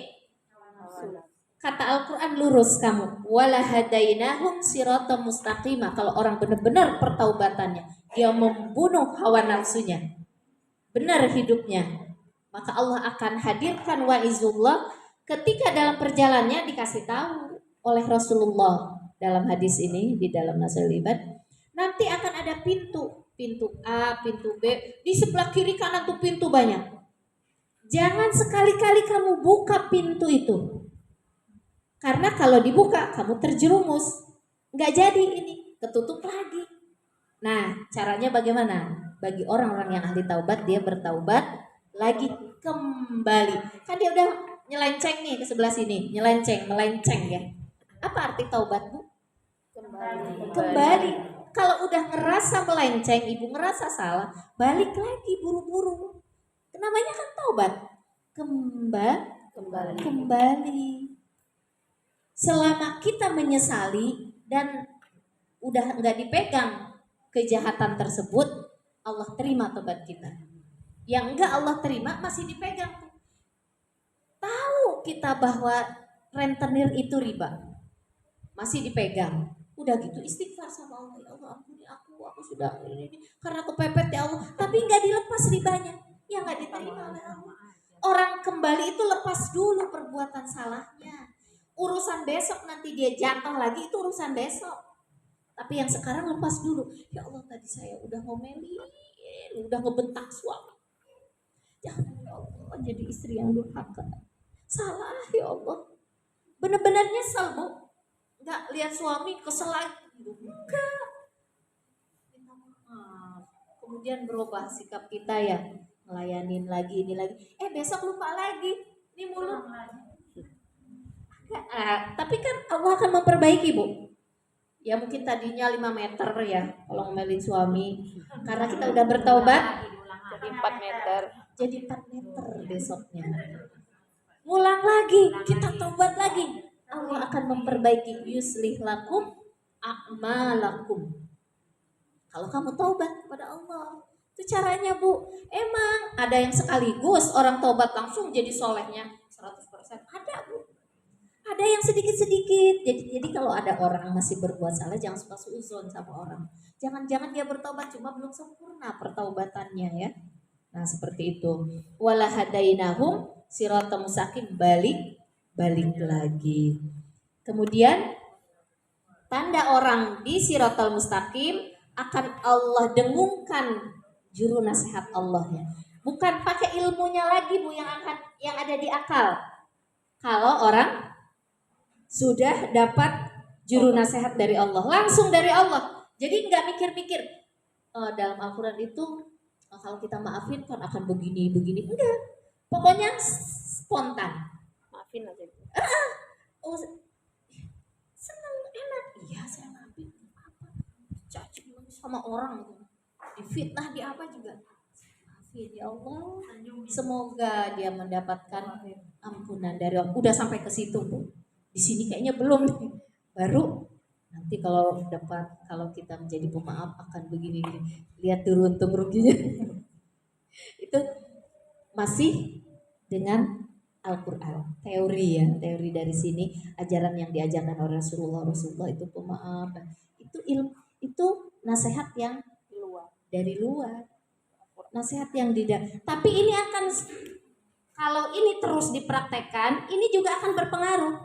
kata Al-Quran, lurus kamu. Walahadainahum siratal mustaqimah. Kalau orang benar-benar pertaubatannya, dia membunuh hawa nafsunya, benar hidupnya, maka Allah akan hadirkan wa'izullah. Ketika dalam perjalanannya dikasih tahu oleh Rasulullah dalam hadis ini, di dalam Nasoihul Ibad, nanti akan ada pintu A, pintu B, di sebelah kiri kanan tuh pintu banyak. Jangan sekali-kali kamu buka pintu itu, karena kalau dibuka kamu terjerumus, nggak jadi, ini ketutup lagi. Nah, caranya bagaimana? Bagi orang-orang yang ahli taubat, dia bertaubat lagi, kembali. Kan dia udah nyelenceng nih ke sebelah sini, melenceng ya. Apa arti taubat, Bu? Kembali. Kalau udah ngerasa melenceng, Ibu ngerasa salah, balik lagi buru-buru. Namanya kan taubat. Kembali. Selama kita menyesali dan udah nggak dipegang kejahatan tersebut, Allah terima tobat kita. Yang enggak Allah terima masih dipegang. Tahu kita bahwa rentenir itu riba, masih dipegang. Udah gitu istighfar sama Allah, ya Allah ampuni aku sudah ini karena kepepet ya Allah, tapi nggak dilepas ribanya, ya nggak diterima oleh Allah. Orang kembali itu lepas dulu perbuatan salahnya. Urusan besok nanti dia jatuh lagi itu urusan besok. Tapi yang sekarang lepas dulu. Ya Allah tadi saya udah ngomelin, udah ngebentak suami. Jangan ya Allah jadi istri yang durhaka. Salah ya Allah. Bener-bener nyesel bu. Nggak lihat suami kesel lagi. Enggak. Minta maaf. Kemudian berubah sikap kita ya. Ngelayanin lagi ini lagi. Besok lupa lagi. Ini mulut. Tapi kan Allah akan memperbaiki bu. Ya mungkin tadinya 5 meter ya kalau ngomelin suami. Karena kita udah bertaubat Jadi 4 meter. jadi 4 meter besoknya. Ngulang lagi, kita taubat lagi. Allah akan memperbaiki. Yuslih lakum a'malakum. Kalau kamu taubat kepada Allah, itu caranya bu. Emang ada yang sekaligus orang taubat langsung jadi solehnya 100%. Ada bu. Ada yang sedikit-sedikit. Jadi kalau ada orang masih berbuat salah, jangan suka suuzon sama orang. Jangan-jangan dia bertobat cuma belum sempurna pertaubatannya ya. Nah seperti itu. Wala hadainahum siratal mustaqim, balik lagi. Kemudian tanda orang di siratal mustaqim akan Allah dengungkan juru nasihat Allahnya. Bukan pakai ilmunya lagi bu yang ada di akal. Kalau orang sudah dapat juru nasihat dari Allah, langsung dari Allah. Jadi nggak mikir-mikir dalam Al-Quran itu kalau kita maafin kan akan begini. Enggak. Pokoknya spontan. Maafin aja. Oh, senang, enak. Iya saya maafin. Caci sama orang gitu. Difitnah di apa juga. Maafin ya Allah. Semoga dia mendapatkan ampunan dari Allah. Udah sampai ke situ bu. Di sini kayaknya belum, baru nanti kalau kita menjadi pemaaf akan begini. Lihat dulu untung ruginya. Itu masih dengan Al-Quran, teori dari sini, ajaran yang diajarkan oleh Rasulullah itu pemaaf. Itu ilmu, itu nasihat yang dari luar, nasihat yang tapi ini akan, kalau ini terus dipraktekkan, ini juga akan berpengaruh,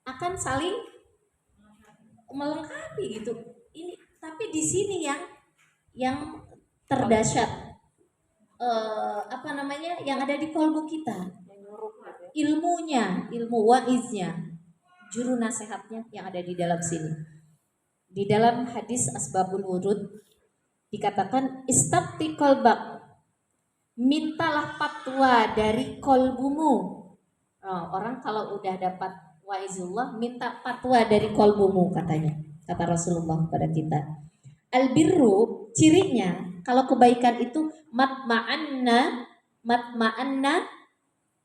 akan saling melengkapi gitu. Ini tapi di sini yang terdahsyat yang ada di kolbu kita, ilmunya, ilmu waiznya, juru nasihatnya yang ada di dalam sini. Di dalam hadis Asbabul Wurud dikatakan istafti qalbak, mintalah fatwa dari kolbumu. Orang kalau udah dapat waizullah minta fatwa dari kolbumu, katanya, kata Rasulullah pada kita. Albirru, cirinya kalau kebaikan itu matma'anna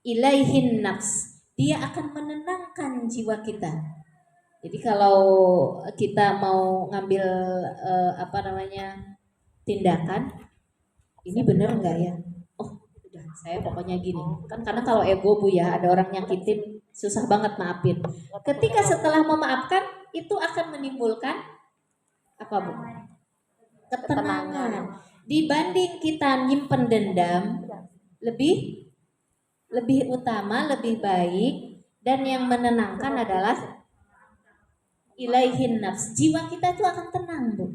ilaihin nafs, dia akan menenangkan jiwa kita. Jadi kalau kita mau ngambil tindakan, ini benar enggak ya? Oh udah, saya pokoknya gini kan, karena kalau ego bu ya, ada orang nyakitin susah banget maafin. Ketika setelah memaafkan itu akan menimbulkan apa bu? Ketenangan. Dibanding kita nyimpen dendam, lebih utama, lebih baik, dan yang menenangkan adalah ilaihin nafs. Jiwa kita itu akan tenang bu.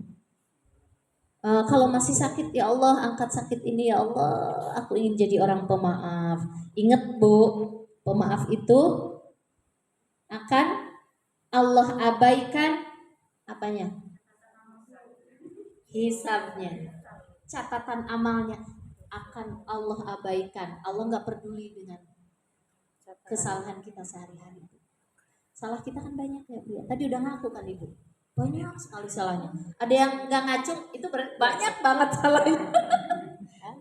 Kalau masih sakit, ya Allah angkat sakit ini ya Allah, aku ingin jadi orang pemaaf. Ingat bu, pemaaf itu akan Allah abaikan apanya? Hisabnya, catatan amalnya akan Allah abaikan. Allah nggak peduli dengan kesalahan kita sehari-hari. Salah kita kan banyak ya bu. Tadi udah ngaku kan ibu, banyak sekali salahnya. Ada yang nggak ngacung itu banyak banget salahnya.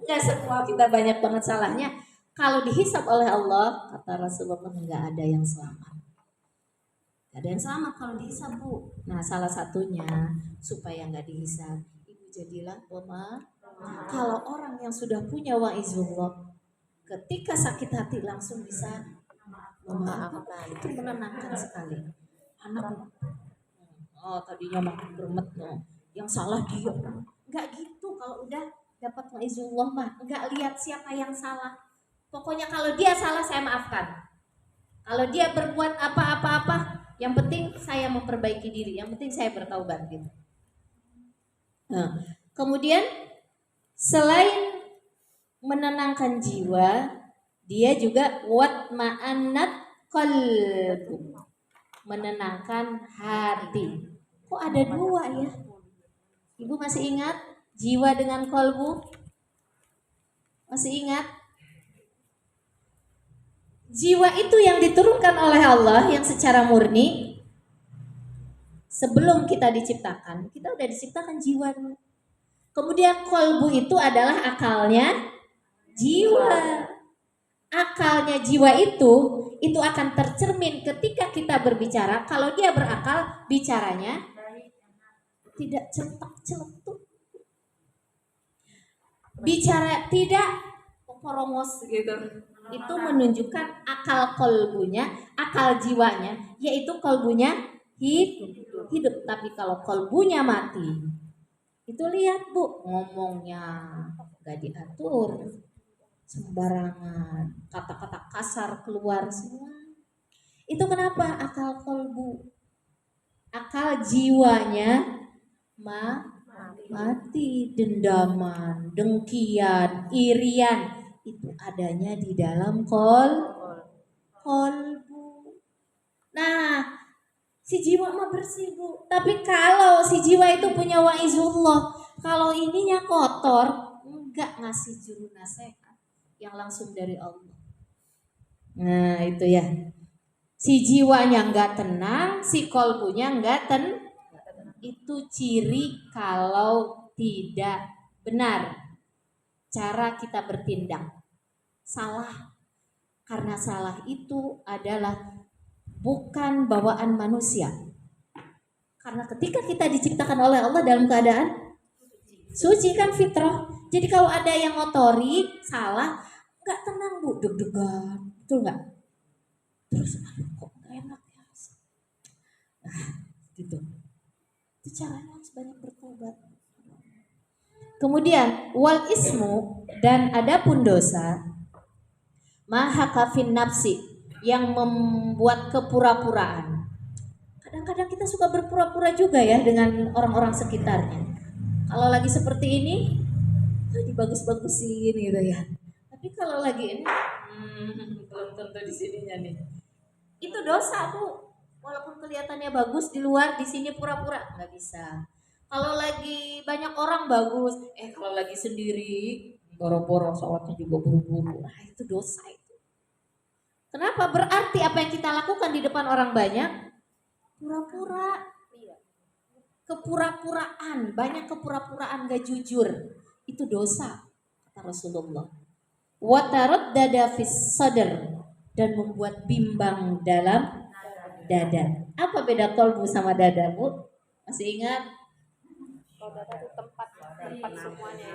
Nggak semua kita banyak banget salahnya. Kalau dihisab oleh Allah, kata Rasulullah, nggak ada yang selamat. Nggak ada yang selamat kalau dihisab, Bu. Nah, salah satunya supaya nggak dihisab, Ibu jadilah kalau orang yang sudah punya wa'izullah, ketika sakit hati langsung bisa memaafkan. Itu menenangkan sekali. Anak, oh tadinya makin gemet, no. Yang salah dia. Nggak gitu kalau udah dapat wa'izullah mah. Nggak lihat siapa yang salah. Pokoknya kalau dia salah saya maafkan. Kalau dia berbuat apa-apa, yang penting saya memperbaiki diri. Yang penting saya bertaubat gitu. Nah, kemudian selain menenangkan jiwa, dia juga watma'annat qalbu, menenangkan hati. Kok ada dua ya? Ibu masih ingat jiwa dengan qalbu? Masih ingat? Jiwa itu yang diturunkan oleh Allah yang secara murni. Sebelum kita diciptakan, kita udah diciptakan jiwa dulu. Kemudian qalbu itu adalah akalnya jiwa. Akalnya jiwa itu akan tercermin ketika kita berbicara. Kalau dia berakal, bicaranya tidak celetuk. Bicara tidak poromos gitu. Itu menunjukkan akal kolbunya, akal jiwanya, yaitu kolbunya hidup. Tapi kalau kolbunya mati, itu lihat Bu, ngomongnya gak diatur, sembarangan, kata-kata kasar keluar semua. Itu kenapa? Akal kolbu, akal jiwanya mati. Dendaman, dengkian, irian itu adanya di dalam kolbu. Nah, si jiwa mah bersih Bu. Tapi kalau si jiwa itu punya wa'izullah, kalau ininya kotor, enggak ngasih juru nasihat yang langsung dari Allah. Nah itu ya, si jiwanya enggak tenang, si kolbunya enggak itu ciri kalau tidak benar cara kita bertindak. Salah. Karena salah itu adalah bukan bawaan manusia. Karena ketika kita diciptakan oleh Allah dalam keadaan suci kan fitrah. Jadi kalau ada yang ngotori, salah, nggak tenang Bu, deg-degan, betul nggak? Terus kok nggak enak ya? Gitu. Itu caranya harus banyak bertobat. Kemudian wal ismu, dan adapun dosa, maha kafin nafsi, yang membuat kepura-puraan. Kadang-kadang kita suka berpura-pura juga ya dengan orang-orang sekitarnya. Kalau lagi seperti ini, dibagus-bagusin gitu ya. Tapi kalau lagi ini, belum tentu di sininya nih. Itu dosa Bu. Walaupun kelihatannya bagus di luar, di sini pura-pura nggak bisa. Kalau lagi banyak orang bagus, kalau lagi sendiri, boro-boro sholatnya juga buru-buru. Nah itu dosa itu. Kenapa? Berarti apa yang kita lakukan di depan orang banyak, pura-pura. Kepura-puraan, banyak kepura-puraan gak jujur. Itu dosa, kata Rasulullah. Wa taraddada fis sadr, dan membuat bimbang dalam dada. Apa beda kolbu sama dada, Bu? Masih ingat? Kalau dada itu tempat semuanya.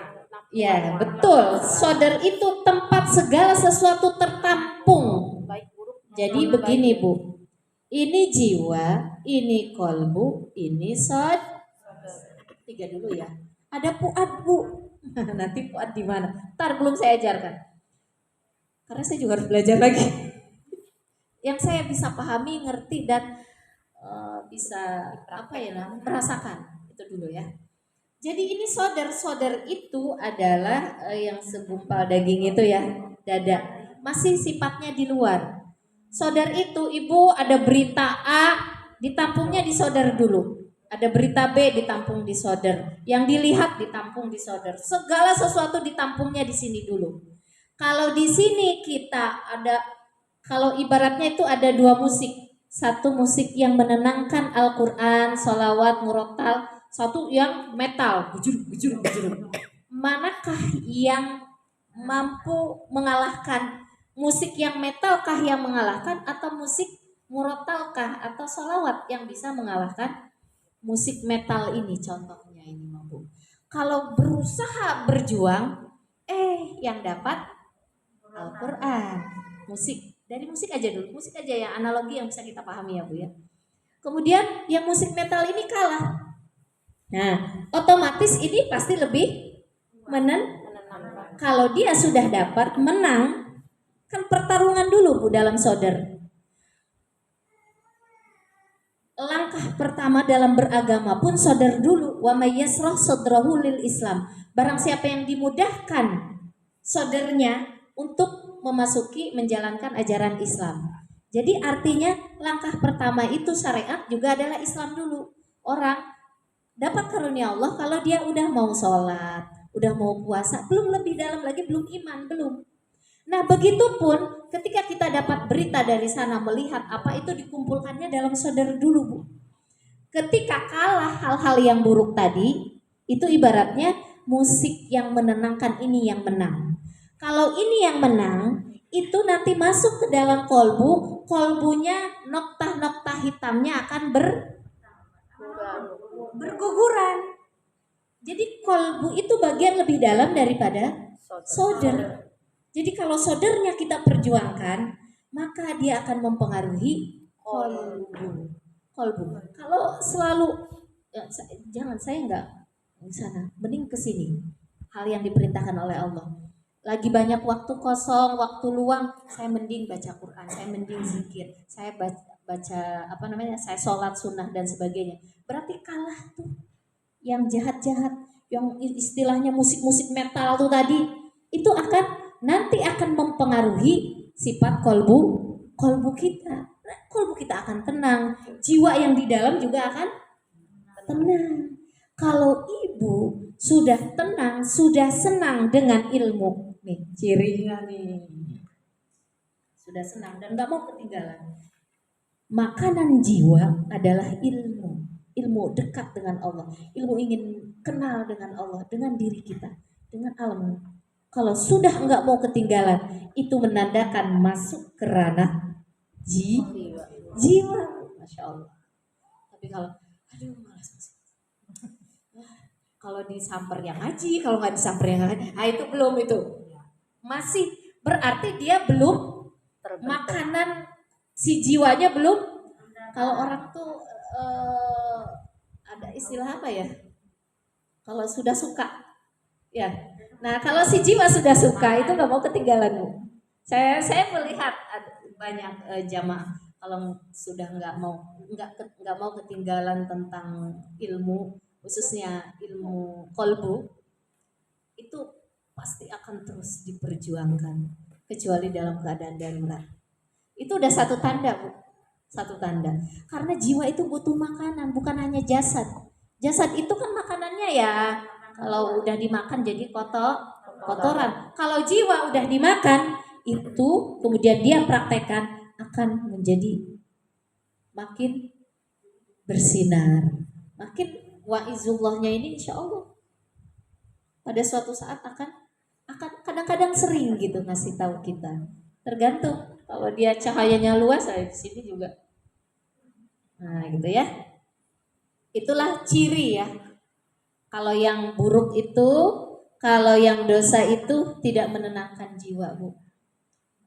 Ya, betul. Sodar itu tempat segala sesuatu tertampung. Baik buruk. Jadi begini, Bu. Ini jiwa, ini kolbu, ini sodar. 3 dulu ya. Ada puad Bu. Nanti puad di mana? Ntar belum saya ajarkan. Karena saya juga harus belajar lagi. Yang saya bisa pahami, ngerti dan bisa merasakan itu dulu ya. Jadi ini sodar itu adalah yang segumpal daging itu ya, dada. Masih sifatnya di luar. Sodar itu Ibu ada berita A, ditampungnya di sodar dulu. Ada berita B ditampung di sodar. Yang dilihat ditampung di sodar. Segala sesuatu ditampungnya di sini dulu. Kalau di sini kita ada, kalau ibaratnya itu ada 2 musik. Satu musik yang menenangkan Al-Quran, sholawat, murotal. Satu yang metal, bujur. Manakah yang mampu mengalahkan? Musik yang metalkah yang mengalahkan, atau musik murotalkah atau sholawat yang bisa mengalahkan musik metal ini? Contohnya ini mampu. Kalau berusaha berjuang, yang dapat Al-Quran. Musik, dari musik aja dulu, musik aja yang analogi yang bisa kita pahami ya Bu ya. Kemudian yang musik metal ini kalah. Nah, otomatis ini pasti lebih Menenangkan. kalau dia sudah dapat menang, kan pertarungan dulu Bu dalam sodar. Langkah pertama dalam beragama pun sodar dulu. Wa may yasrah sadrahu lil Islam. Barang siapa yang dimudahkan sodarnya untuk memasuki menjalankan ajaran Islam. Jadi artinya langkah pertama itu syariat juga adalah Islam dulu. Orang dapat karunia Allah kalau dia udah mau sholat, udah mau puasa, belum lebih dalam lagi, belum iman, belum. Nah begitupun ketika kita dapat berita dari sana, melihat apa itu dikumpulkannya dalam saudara dulu Bu. Ketika kalah hal-hal yang buruk tadi, itu ibaratnya musik yang menenangkan ini yang menang. Kalau ini yang menang, itu nanti masuk ke dalam kolbu, kolbunya noktah-noktah hitamnya akan berguguran. Jadi kolbu itu bagian lebih dalam daripada sodar. Jadi kalau sodernya kita perjuangkan, maka dia akan mempengaruhi kolbu. Kalau selalu jangan, saya nggak di sana, mending ke sini. Hal yang diperintahkan oleh Allah. Lagi banyak waktu kosong, waktu luang, saya mending baca Quran, saya mending zikir, saya baca saya sholat sunnah dan sebagainya. Berarti kalah tuh yang jahat-jahat, yang istilahnya musik-musik metal tuh tadi, itu nanti akan mempengaruhi sifat kolbu kita. Kolbu kita akan tenang, jiwa yang di dalam juga akan tenang. Kalau ibu sudah tenang, sudah senang dengan ilmu, nih cirinya nih, sudah senang dan gak mau ketinggalan. Makanan jiwa adalah ilmu dekat dengan Allah, ilmu ingin kenal dengan Allah, dengan diri kita, dengan alam. Kalau sudah enggak mau ketinggalan, itu menandakan masuk ke ranah jiwa. Masya Allah. Tapi kalau malas. Kalau disamper yang ngaji, kalau nggak disamper yang ngaji, itu belum, itu masih berarti dia belum makanan si jiwanya belum. Kalau orang tuh ada istilah apa ya? Kalau sudah suka, ya. Nah kalau si jiwa sudah suka itu nggak mau ketinggalan Bu. Saya melihat banyak jamaah kalau sudah nggak mau ketinggalan tentang ilmu, khususnya ilmu kolbu, itu pasti akan terus diperjuangkan kecuali dalam keadaan darurat. Itu udah satu tanda Bu, satu tanda. Karena jiwa itu butuh makanan, bukan hanya jasad. Jasad itu kan makanannya ya, kalau udah dimakan jadi kotoran. Kalau jiwa udah dimakan, itu kemudian dia praktekkan akan menjadi makin bersinar, makin waizullahnya ini insya Allah pada suatu saat akan kadang-kadang sering gitu ngasih tahu kita. Tergantung, kalau dia cahayanya luas, di sini juga. Nah gitu ya. Itulah ciri ya. Kalau yang buruk itu, kalau yang dosa itu tidak menenangkan jiwa Bu.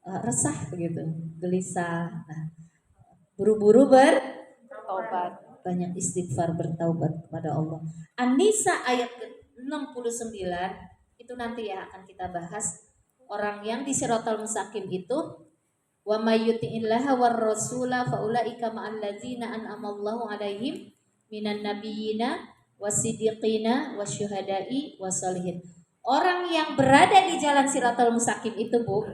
Resah begitu, gelisah. Nah, buru-buru bertaubat, banyak istighfar, bertaubat kepada Allah. An-Nisa ayat ke-69 itu nanti ya akan kita bahas. Orang yang di Shiratal Mustaqim itu, wa may yuti'illaha war rasula fa ulaika ma'al ladzina an'amallahu 'alaihim minan nabiyyina wasiddiqina wasyuhada'i wassalihin. Orang yang berada di jalan Shiratal Mustaqim itu Bu,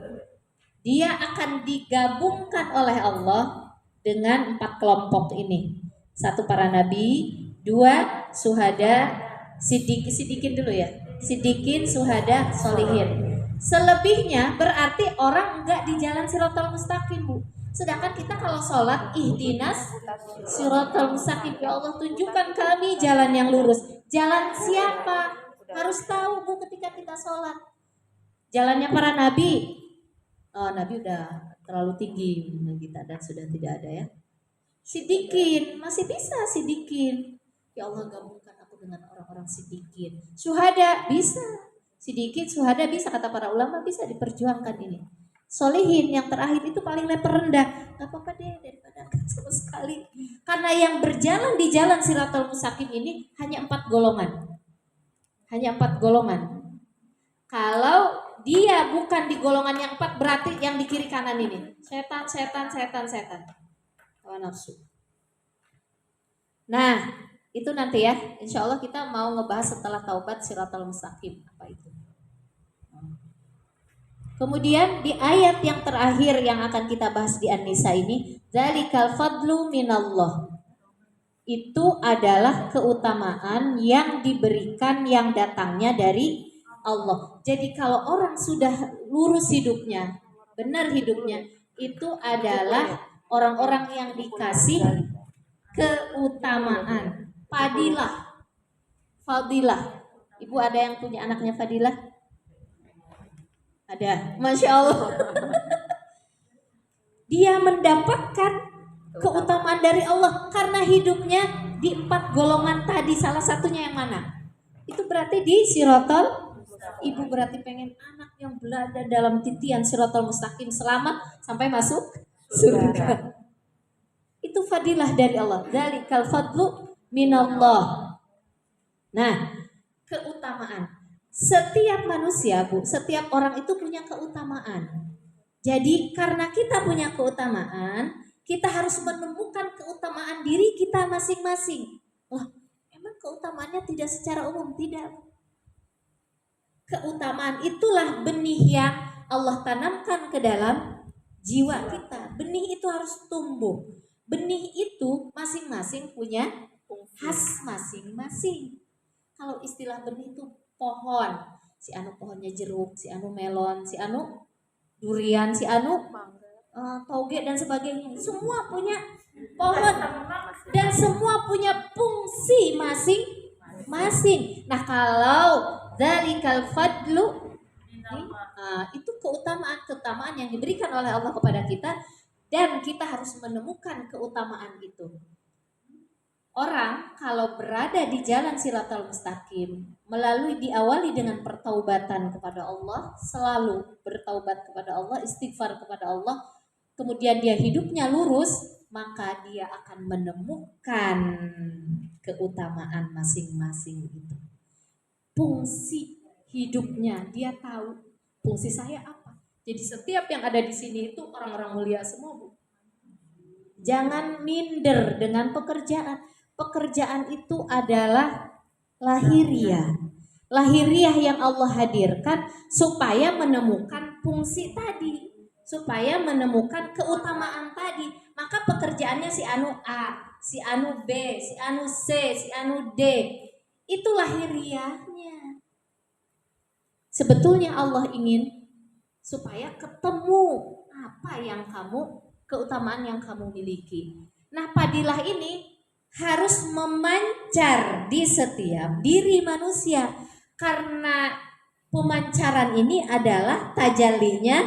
dia akan digabungkan oleh Allah dengan 4 kelompok ini. 1 para nabi, 2 syuhada, sidikin dulu ya. Sidikin, syuhada, sholihin. Selebihnya berarti orang enggak di jalan Shiratal Mustaqim Bu. Sedangkan kita kalau sholat, ihdinas Shiratal Mustaqim, ya Allah tunjukkan kami jalan yang lurus. Jalan siapa? Harus tahu Bu ketika kita sholat. Jalannya para nabi, oh, nabi udah terlalu tinggi kita dan sudah tidak ada ya. Sidikin, masih bisa sidikin. Ya Allah, gabungkan aku dengan orang-orang sidikin. Syuhada bisa, sidikin syuhada bisa, kata para ulama bisa diperjuangkan ini. Solihin yang terakhir itu paling level rendah. Gak apa-apa deh daripada gak sama sekali. Karena yang berjalan di jalan Siratal Mustaqim ini hanya 4 golongan. Hanya 4 golongan. Kalau dia bukan di golongan yang 4, berarti yang di kiri kanan ini setan. Hawa nafsu. Nah, itu nanti ya. Insya Allah kita mau ngebahas setelah taubat Siratal Mustaqim. Apa itu? Kemudian di ayat yang terakhir yang akan kita bahas di An-Nisa ini, Dzalikal fadlu minallah. Itu adalah keutamaan yang diberikan, yang datangnya dari Allah. Jadi kalau orang sudah lurus hidupnya, benar hidupnya, itu adalah orang-orang yang dikasih keutamaan, fadilah. Ibu ada yang punya anaknya fadilah? Ada, Masya Allah. Dia mendapatkan keutamaan dari Allah karena hidupnya di 4 golongan tadi. Salah satunya yang mana? Itu berarti di Siratal. Ibu berarti pengen anak yang berada dalam titian Siratal Mustaqim selamat sampai masuk surga. Itu fadilah dari Allah. Dzalikal fadlu minallah. Nah, keutamaan. Setiap manusia, Bu, setiap orang itu punya keutamaan. Jadi karena kita punya keutamaan, kita harus menemukan keutamaan diri kita masing-masing. Wah, emang keutamaannya tidak secara umum? Tidak. Keutamaan itulah benih yang Allah tanamkan ke dalam jiwa kita. Benih itu harus tumbuh. Benih itu masing-masing punya khas masing-masing. Kalau istilah benih itu pohon, si anu pohonnya jeruk, si anu melon, si anu durian, si anu toge dan sebagainya. Semua punya pohon dan semua punya fungsi masing-masing. Nah, kalau dzalikal fadlu, itu keutamaan yang diberikan oleh Allah kepada kita dan kita harus menemukan keutamaan itu. Orang kalau berada di jalan Siratal Mustaqim diawali dengan pertaubatan kepada Allah, selalu bertaubat kepada Allah, istighfar kepada Allah, kemudian dia hidupnya lurus, maka dia akan menemukan keutamaan masing-masing itu. Fungsi hidupnya dia tahu, fungsi saya apa. Jadi setiap yang ada di sini itu orang-orang mulia semua, Bu. Jangan minder dengan pekerjaan. Pekerjaan itu adalah lahiriah. Lahiriah yang Allah hadirkan supaya menemukan fungsi tadi, supaya menemukan keutamaan tadi. Maka pekerjaannya si anu A, si anu B, si anu C, si anu D. Itu lahiriahnya. Sebetulnya Allah ingin supaya ketemu apa yang keutamaan yang kamu miliki. Nah, fadilah ini harus memancar di setiap diri manusia karena pemancaran ini adalah tajallinya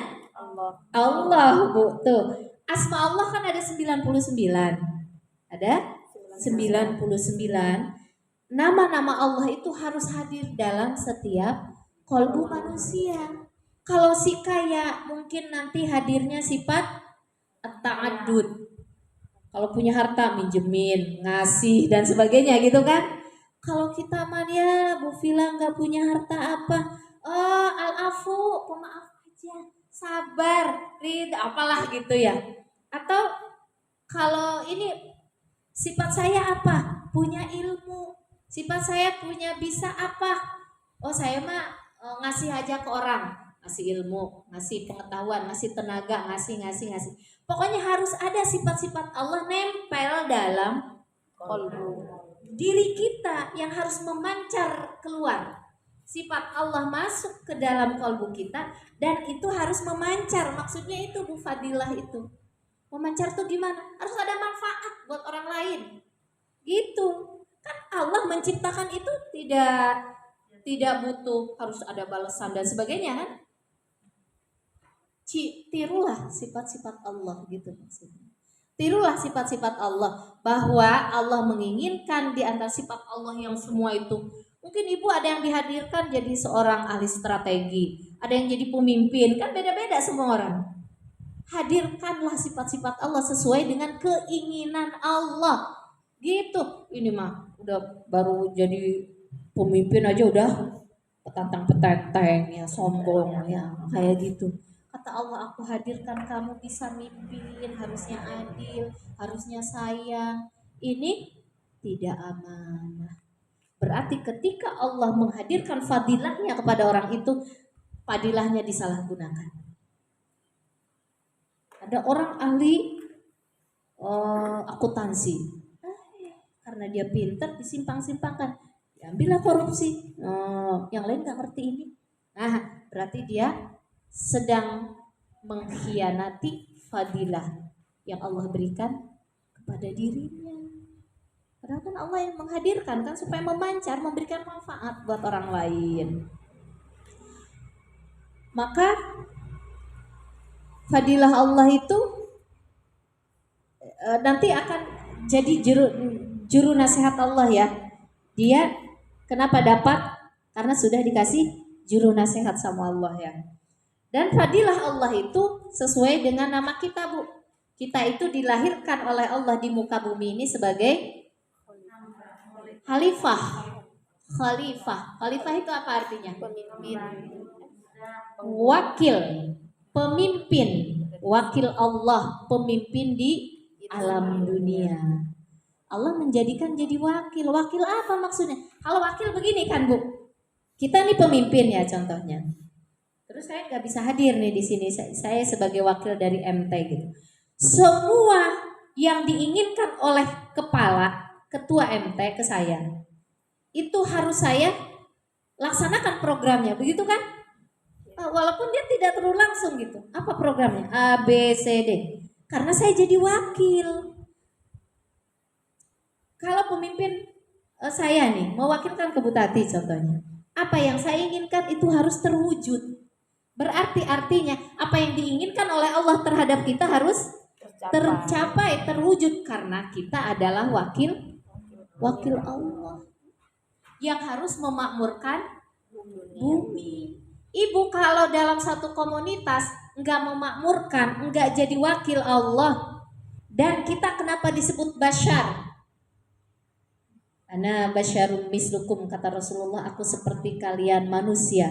Allah, Bu. Tuh, asma Allah kan ada 99. Ada 99. Nama-nama Allah itu harus hadir dalam setiap kolbu manusia. Kalau si kaya mungkin nanti hadirnya sifat at-ta'addud. Kalau punya harta minjemin, ngasih dan sebagainya gitu kan. Kalau kita mah ya Bu Vila nggak punya harta apa? Oh, al-afu, pemaaf aja, sabar, rid, apalah gitu ya. Atau kalau ini sifat saya apa? Punya ilmu. Sifat saya punya bisa apa? Oh, saya mah ngasih aja ke orang, ngasih ilmu, ngasih pengetahuan, ngasih tenaga, ngasih. Pokoknya harus ada sifat-sifat Allah nempel dalam kolbu diri kita yang harus memancar keluar. Sifat Allah masuk ke dalam kolbu kita dan itu harus memancar. Maksudnya itu Bu Fadilah itu. Memancar tuh gimana? Harus ada manfaat buat orang lain. Gitu. Kan Allah menciptakan itu tidak butuh harus ada balasan dan sebagainya kan? Tirulah sifat-sifat Allah gitu maksudnya. Tirulah sifat-sifat Allah, bahwa Allah menginginkan di antara sifat Allah yang semua itu. Mungkin ibu ada yang dihadirkan jadi seorang ahli strategi, ada yang jadi pemimpin, kan beda-beda semua orang. Hadirkanlah sifat-sifat Allah sesuai dengan keinginan Allah. Gitu. Ini mah udah baru jadi pemimpin aja udah petantang-petenteng ya, sombong ya, kayak gitu. Kata Allah, aku hadirkan kamu bisa mimpin, harusnya adil, harusnya sayang. Ini tidak amanah. Berarti ketika Allah menghadirkan fadilahnya kepada orang itu, fadilahnya disalahgunakan. Ada orang ahli akuntansi, karena dia pintar disimpang-simpangkan, diambillah korupsi. Yang lain nggak ngerti ini. Nah, berarti dia sedang mengkhianati fadilah yang Allah berikan kepada dirinya. Padahal kan Allah yang menghadirkan kan supaya memancar, memberikan manfaat buat orang lain. Maka fadilah Allah itu nanti akan jadi juru nasihat Allah ya. Dia kenapa dapat? Karena sudah dikasih juru nasihat sama Allah ya. Dan fadilah Allah itu sesuai dengan nama kita, Bu. Kita itu dilahirkan oleh Allah di muka bumi ini sebagai khalifah. Khalifah itu apa artinya? Pemimpin. Wakil, pemimpin, wakil Allah, pemimpin di alam dunia. Allah menjadikan jadi wakil. Wakil apa maksudnya? Kalau wakil begini kan, Bu. Kita nih pemimpin ya contohnya. Terus saya nggak bisa hadir nih di sini. Saya sebagai wakil dari MT gitu. Semua yang diinginkan oleh kepala ketua MT ke saya, itu harus saya laksanakan programnya, begitu kan? Walaupun dia tidak terlalu langsung gitu. Apa programnya? A, B, C, D. Karena saya jadi wakil. Kalau pemimpin saya nih mewakilkan ke Bu Tati contohnya, apa yang saya inginkan itu harus terwujud. Berarti artinya apa yang diinginkan oleh Allah terhadap kita harus tercapai, terwujud, karena kita adalah wakil Allah yang harus memakmurkan bumi. Ibu kalau dalam satu komunitas enggak memakmurkan, enggak jadi wakil Allah, dan kita kenapa disebut basyar? Ana basyarum mislukum, kata Rasulullah, aku seperti kalian manusia.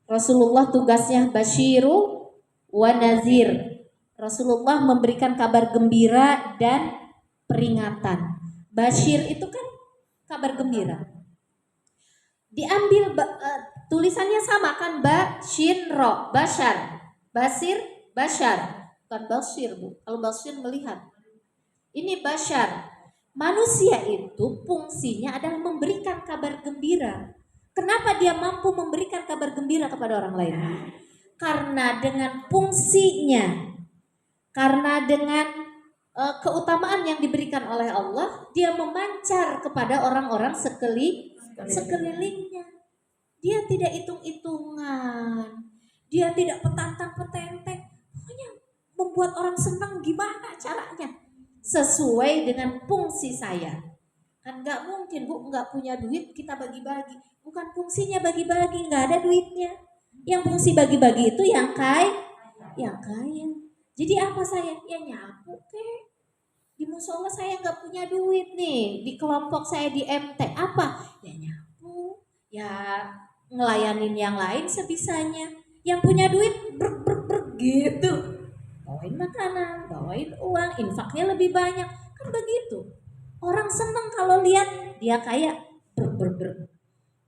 Rasulullah tugasnya basyiru wa nazir. Rasulullah memberikan kabar gembira dan peringatan. Basyir itu kan kabar gembira. Diambil tulisannya sama kan, basyin ro, basyar. Basir, basyar. Bukan basyir, Bu. Kalau basyir melihat. Ini basyar. Manusia itu fungsinya adalah memberikan kabar gembira. Kenapa dia mampu memberikan kabar gembira kepada orang lain? Karena dengan fungsinya, karena dengan keutamaan yang diberikan oleh Allah, dia memancar kepada orang-orang sekelilingnya. Dia tidak hitung-hitungan, dia tidak petantang-petenteng, pokoknya membuat orang senang gimana caranya, sesuai dengan fungsi saya. Kan nggak mungkin, Bu, nggak punya duit kita bagi-bagi. Bukan fungsinya bagi-bagi, nggak ada duitnya. Yang fungsi bagi-bagi itu yang kaya. Jadi apa saya? Ya nyapu kek. Di musola saya nggak punya duit nih. Di kelompok saya di MT apa? Ya nyapu. Ya ngelayanin yang lain sebisanya. Yang punya duit gitu. Bawain makanan, bawain uang, infaknya lebih banyak. Kan begitu. Orang seneng kalau lihat dia kaya.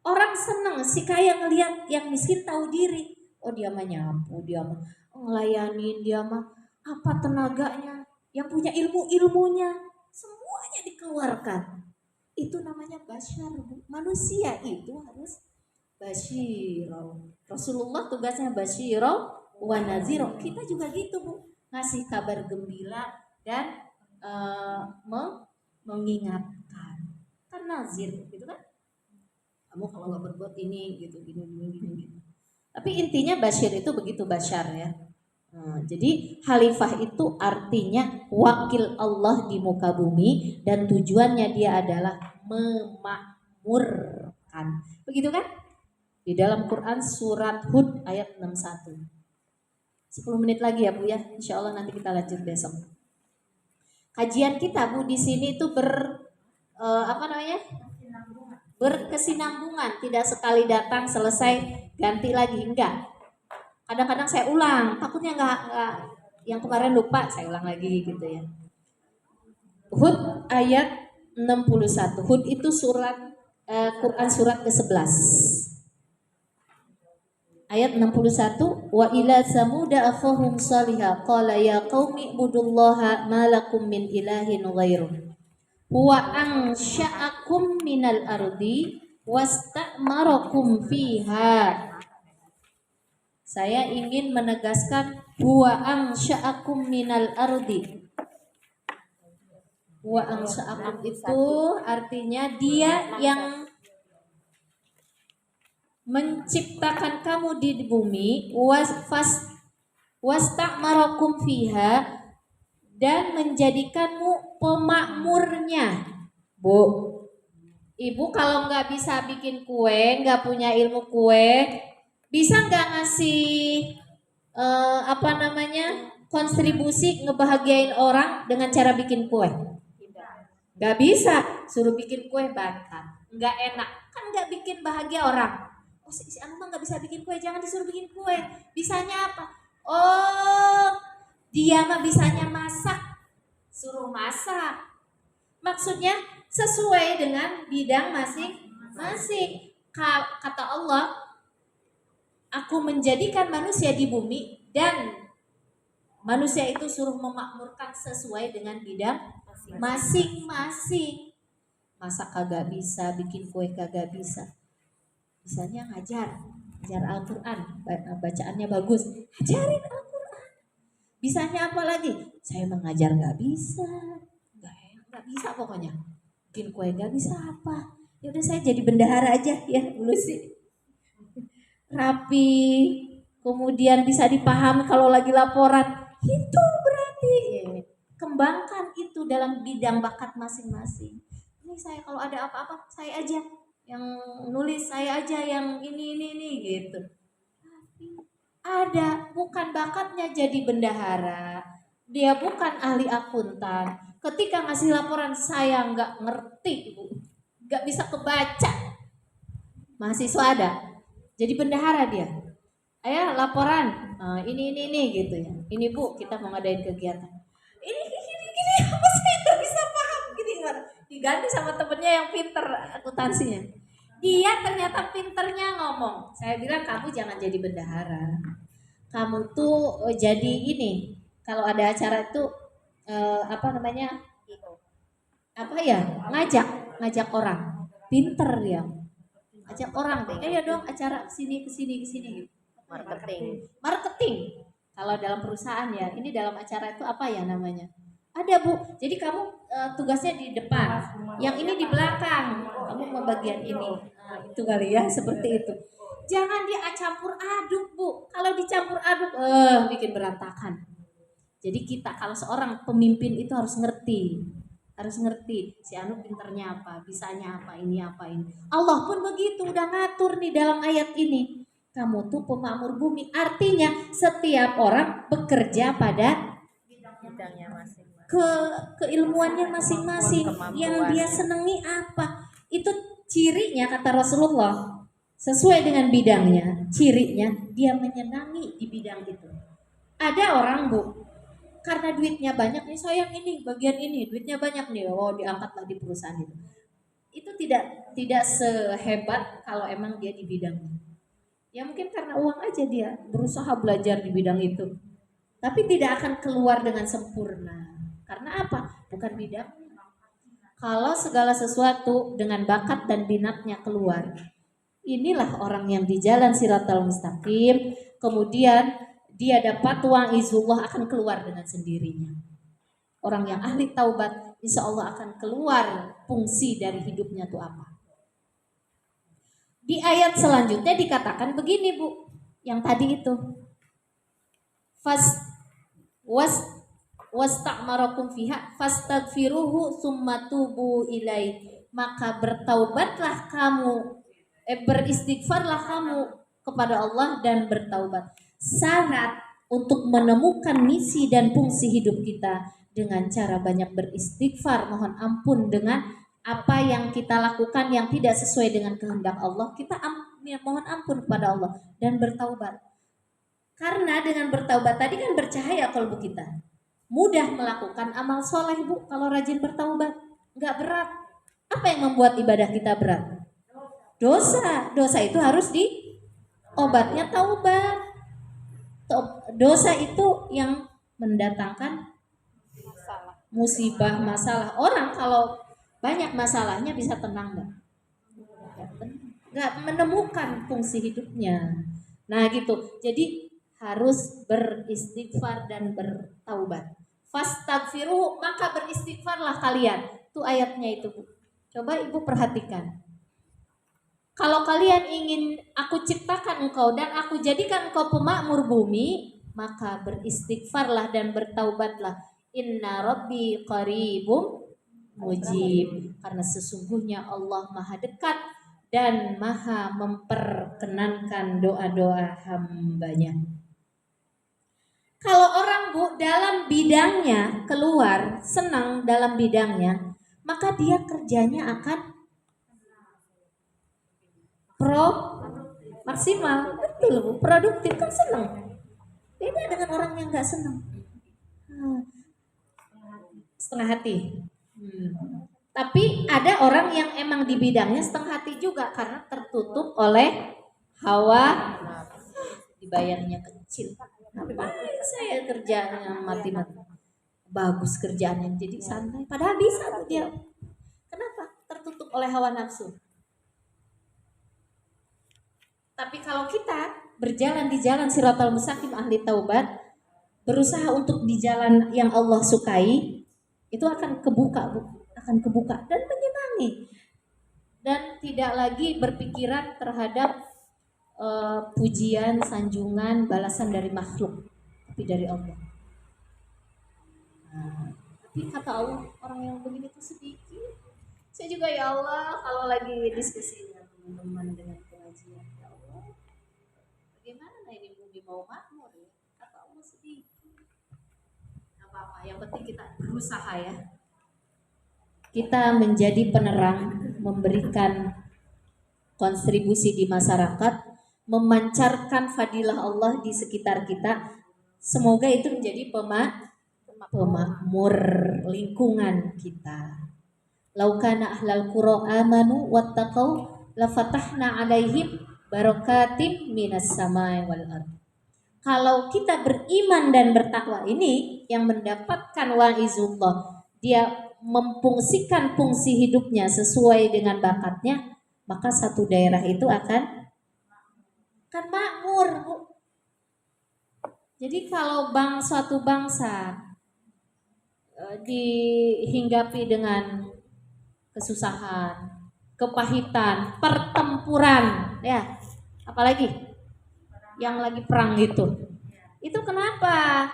Orang seneng si kaya ngelihat yang miskin tahu diri. Oh dia mah nyapu, dia mah ngelayanin, dia mah apa tenaganya, yang punya ilmunya, semuanya dikeluarkan. Itu namanya basyar, Bu. Manusia itu harus basyiro. Rasulullah tugasnya basyiro wa naziro. Kita juga gitu, Bu. Ngasih kabar gembira dan mengingatkan. Kan nazir gitu kan? Kamu kalau nggak berbuat ini gitu, gini. Tapi intinya basyir itu begitu, basyar ya. Nah, jadi khalifah itu artinya wakil Allah di muka bumi dan tujuannya dia adalah memakmurkan. Begitu kan? Di dalam Quran surat Hud ayat 61. 10 menit lagi ya Bu ya. Insya Allah nanti kita lanjut besok. Kajian kita Bu di sini itu apa namanya? Berkesinambungan, tidak sekali datang selesai ganti lagi, enggak. Kadang-kadang saya ulang, takutnya enggak yang kemarin lupa, saya ulang lagi gitu ya. Hud ayat 61. Hud itu surat Quran surat ke-11. Ayat 61, wa ila samuda akhahum salihah qala ya qaumi ibudullaha ma lakum min ilahin ghairuh huwa ansha'akum minal ardi wasta'marakum fiha. Saya ingin menegaskan huwa ansha'akum minal ardi. Huwa ansha'akum itu artinya dia yang menciptakan kamu di bumi, wasta'marakum fiha, dan menjadikanmu pemakmurnya. Bu, Ibu kalau nggak bisa bikin kue, nggak punya ilmu kue, bisa nggak ngasih apa namanya kontribusi ngebahagiain orang dengan cara bikin kue? Nggak bisa. Suruh bikin kue batal, nggak enak, kan nggak bikin bahagia orang. Oh, si Anu mah nggak bisa bikin kue, jangan disuruh bikin kue. Bisanya apa? Oh, dia mah bisanya masak, suruh masak. Maksudnya sesuai dengan bidang masing-masing. Kata Allah, aku menjadikan manusia di bumi dan manusia itu suruh memakmurkan sesuai dengan bidang masing-masing. Masak kagak bisa, bikin kue kagak bisa. Bisanya ngajar Al-Quran, bacaannya bagus, ajarin Al-Quran. Bisanya apa lagi? Saya mengajar nggak bisa, nggak bisa pokoknya. Bikin kue nggak bisa apa? Ya udah saya jadi bendahara aja ya dulu sih. Rapi, kemudian bisa dipahami kalau lagi laporan. Itu berarti kembangkan itu dalam bidang bakat masing-masing. Ini saya kalau ada apa-apa saya aja yang nulis, saya aja yang ini gitu. Ada, bukan bakatnya jadi bendahara, dia bukan ahli akuntan. Ketika ngasih laporan saya nggak ngerti Bu, nggak bisa kebaca. Mahasiswa ada, jadi bendahara dia. Ayo laporan, ini gitu ya. Ini Bu, kita mau ngadain kegiatan. Ini gini apa saya nggak bisa paham gini kan? Diganti sama temennya yang pinter akuntansinya. Dia ternyata pinternya ngomong. Saya bilang kamu jangan jadi bendahara. Kamu tuh jadi ini. Kalau ada acara itu apa namanya? Apa ya? Ngajak orang. Pinter ya. Ajak orang. Ya dong acara kesini gitu. Marketing. Kalau dalam perusahaan ya, ini dalam acara itu apa ya namanya? Ada Bu. Jadi kamu tugasnya di depan, yang ini di belakang. Kamu mau bagian ini. Itu kali ya, seperti itu. Jangan campur aduk Bu. Kalau dicampur aduk, bikin berantakan. Jadi kita kalau seorang pemimpin itu harus ngerti. Si Anu pinternya apa, bisanya apa ini. Allah pun begitu, udah ngatur nih dalam ayat ini. Kamu tuh pemakmur bumi, artinya setiap orang bekerja pada bidangnya masing-masing. Keilmuannya masing-masing, yang dia senangi apa. Itu cirinya kata Rasulullah, sesuai dengan bidangnya, cirinya dia menyenangi di bidang itu. Ada orang Bu, karena duitnya banyak nih, sayang ini bagian ini, duitnya banyak nih, oh diangkatlah di perusahaan itu. Itu tidak sehebat kalau emang dia di bidangnya. Ya mungkin karena uang aja dia berusaha belajar di bidang itu, tapi tidak akan keluar dengan sempurna. Karena apa? Bukan bidangnya. Kalau segala sesuatu dengan bakat dan minatnya keluar, inilah orang yang di jalan Siratal Mustaqim. Kemudian dia dapat wa'izullah, akan keluar dengan sendirinya. Orang yang ahli taubat, insya Allah akan keluar fungsi dari hidupnya itu apa. Di ayat selanjutnya dikatakan begini Bu, yang tadi itu. fas was wasta'marakum fiha fastaghfiruhu summa tubu ilai, maka bertaubatlah kamu, beristighfarlah kamu kepada Allah dan bertaubat. Syarat untuk menemukan misi dan fungsi hidup kita dengan cara banyak beristighfar, mohon ampun dengan apa yang kita lakukan yang tidak sesuai dengan kehendak Allah, kita mohon ampun kepada Allah dan bertaubat. Karena dengan bertaubat tadi kan bercahaya kalbu kita. Mudah melakukan amal soleh, Bu, kalau rajin bertaubat. Nggak berat. Apa yang membuat ibadah kita berat? Dosa. Dosa itu harus obatnya taubat. Dosa itu yang mendatangkan Masalah. musibah, masalah. Orang kalau banyak masalahnya bisa tenang nggak? Nggak menemukan fungsi hidupnya. Nah gitu. Jadi harus beristighfar dan bertaubat. Fastaghfiru, maka beristighfarlah kalian. Itu ayatnya itu, Bu. Coba Ibu perhatikan. Kalau kalian ingin aku ciptakan engkau dan aku jadikan engkau pemakmur bumi, maka beristighfarlah dan bertaubatlah. Inna rabbi qaribum mujib. Karena sesungguhnya Allah maha dekat dan maha memperkenankan doa-doa hambanya. Kalau orang, Bu, dalam bidangnya keluar senang dalam bidangnya, maka dia kerjanya akan maksimal. Betul, Bu, produktif, kan senang. Beda dengan orang yang nggak senang. Setengah hati. Tapi ada orang yang emang di bidangnya setengah hati juga karena tertutup oleh hawa, dibayarnya kecil. Ngapain saya kerjanya mati-mati? Bagus kerjaannya, jadi santai. Padahal bisa tuh dia. Kenapa? Tertutup oleh hawa nafsu. Tapi kalau kita berjalan di jalan Siratal Mustaqim ahli taubat, berusaha untuk di jalan yang Allah sukai, itu akan kebuka, Bu. Akan kebuka dan menyenangi. Dan tidak lagi berpikiran terhadap pujian, sanjungan, balasan dari makhluk, tapi dari Allah. Nah, tapi kata Allah, orang yang begini tuh sedikit. Saya juga ya Allah, kalau lagi diskusi dengan teman-teman dengan pengajian, ya Allah, bagaimana ini bumi mau makmur ya? Kata Allah sedikit. Gak apa-apa, yang penting kita berusaha ya. Kita menjadi penerang, memberikan kontribusi di masyarakat, memancarkan fadilah Allah di sekitar kita. Semoga itu menjadi pemakmur lingkungan kita. Laukana ahlal qura amanu wattaqau lafatahna alaihim barakatim minas samai wal ard. Kalau kita beriman dan bertakwa, ini yang mendapatkan wa'izullah, dia memfungsikan fungsi hidupnya sesuai dengan bakatnya, maka satu daerah itu akan makmur, Bu. Jadi kalau suatu bangsa dihinggapi dengan kesusahan, kepahitan, pertempuran, ya, apalagi yang lagi perang gitu. Itu kenapa?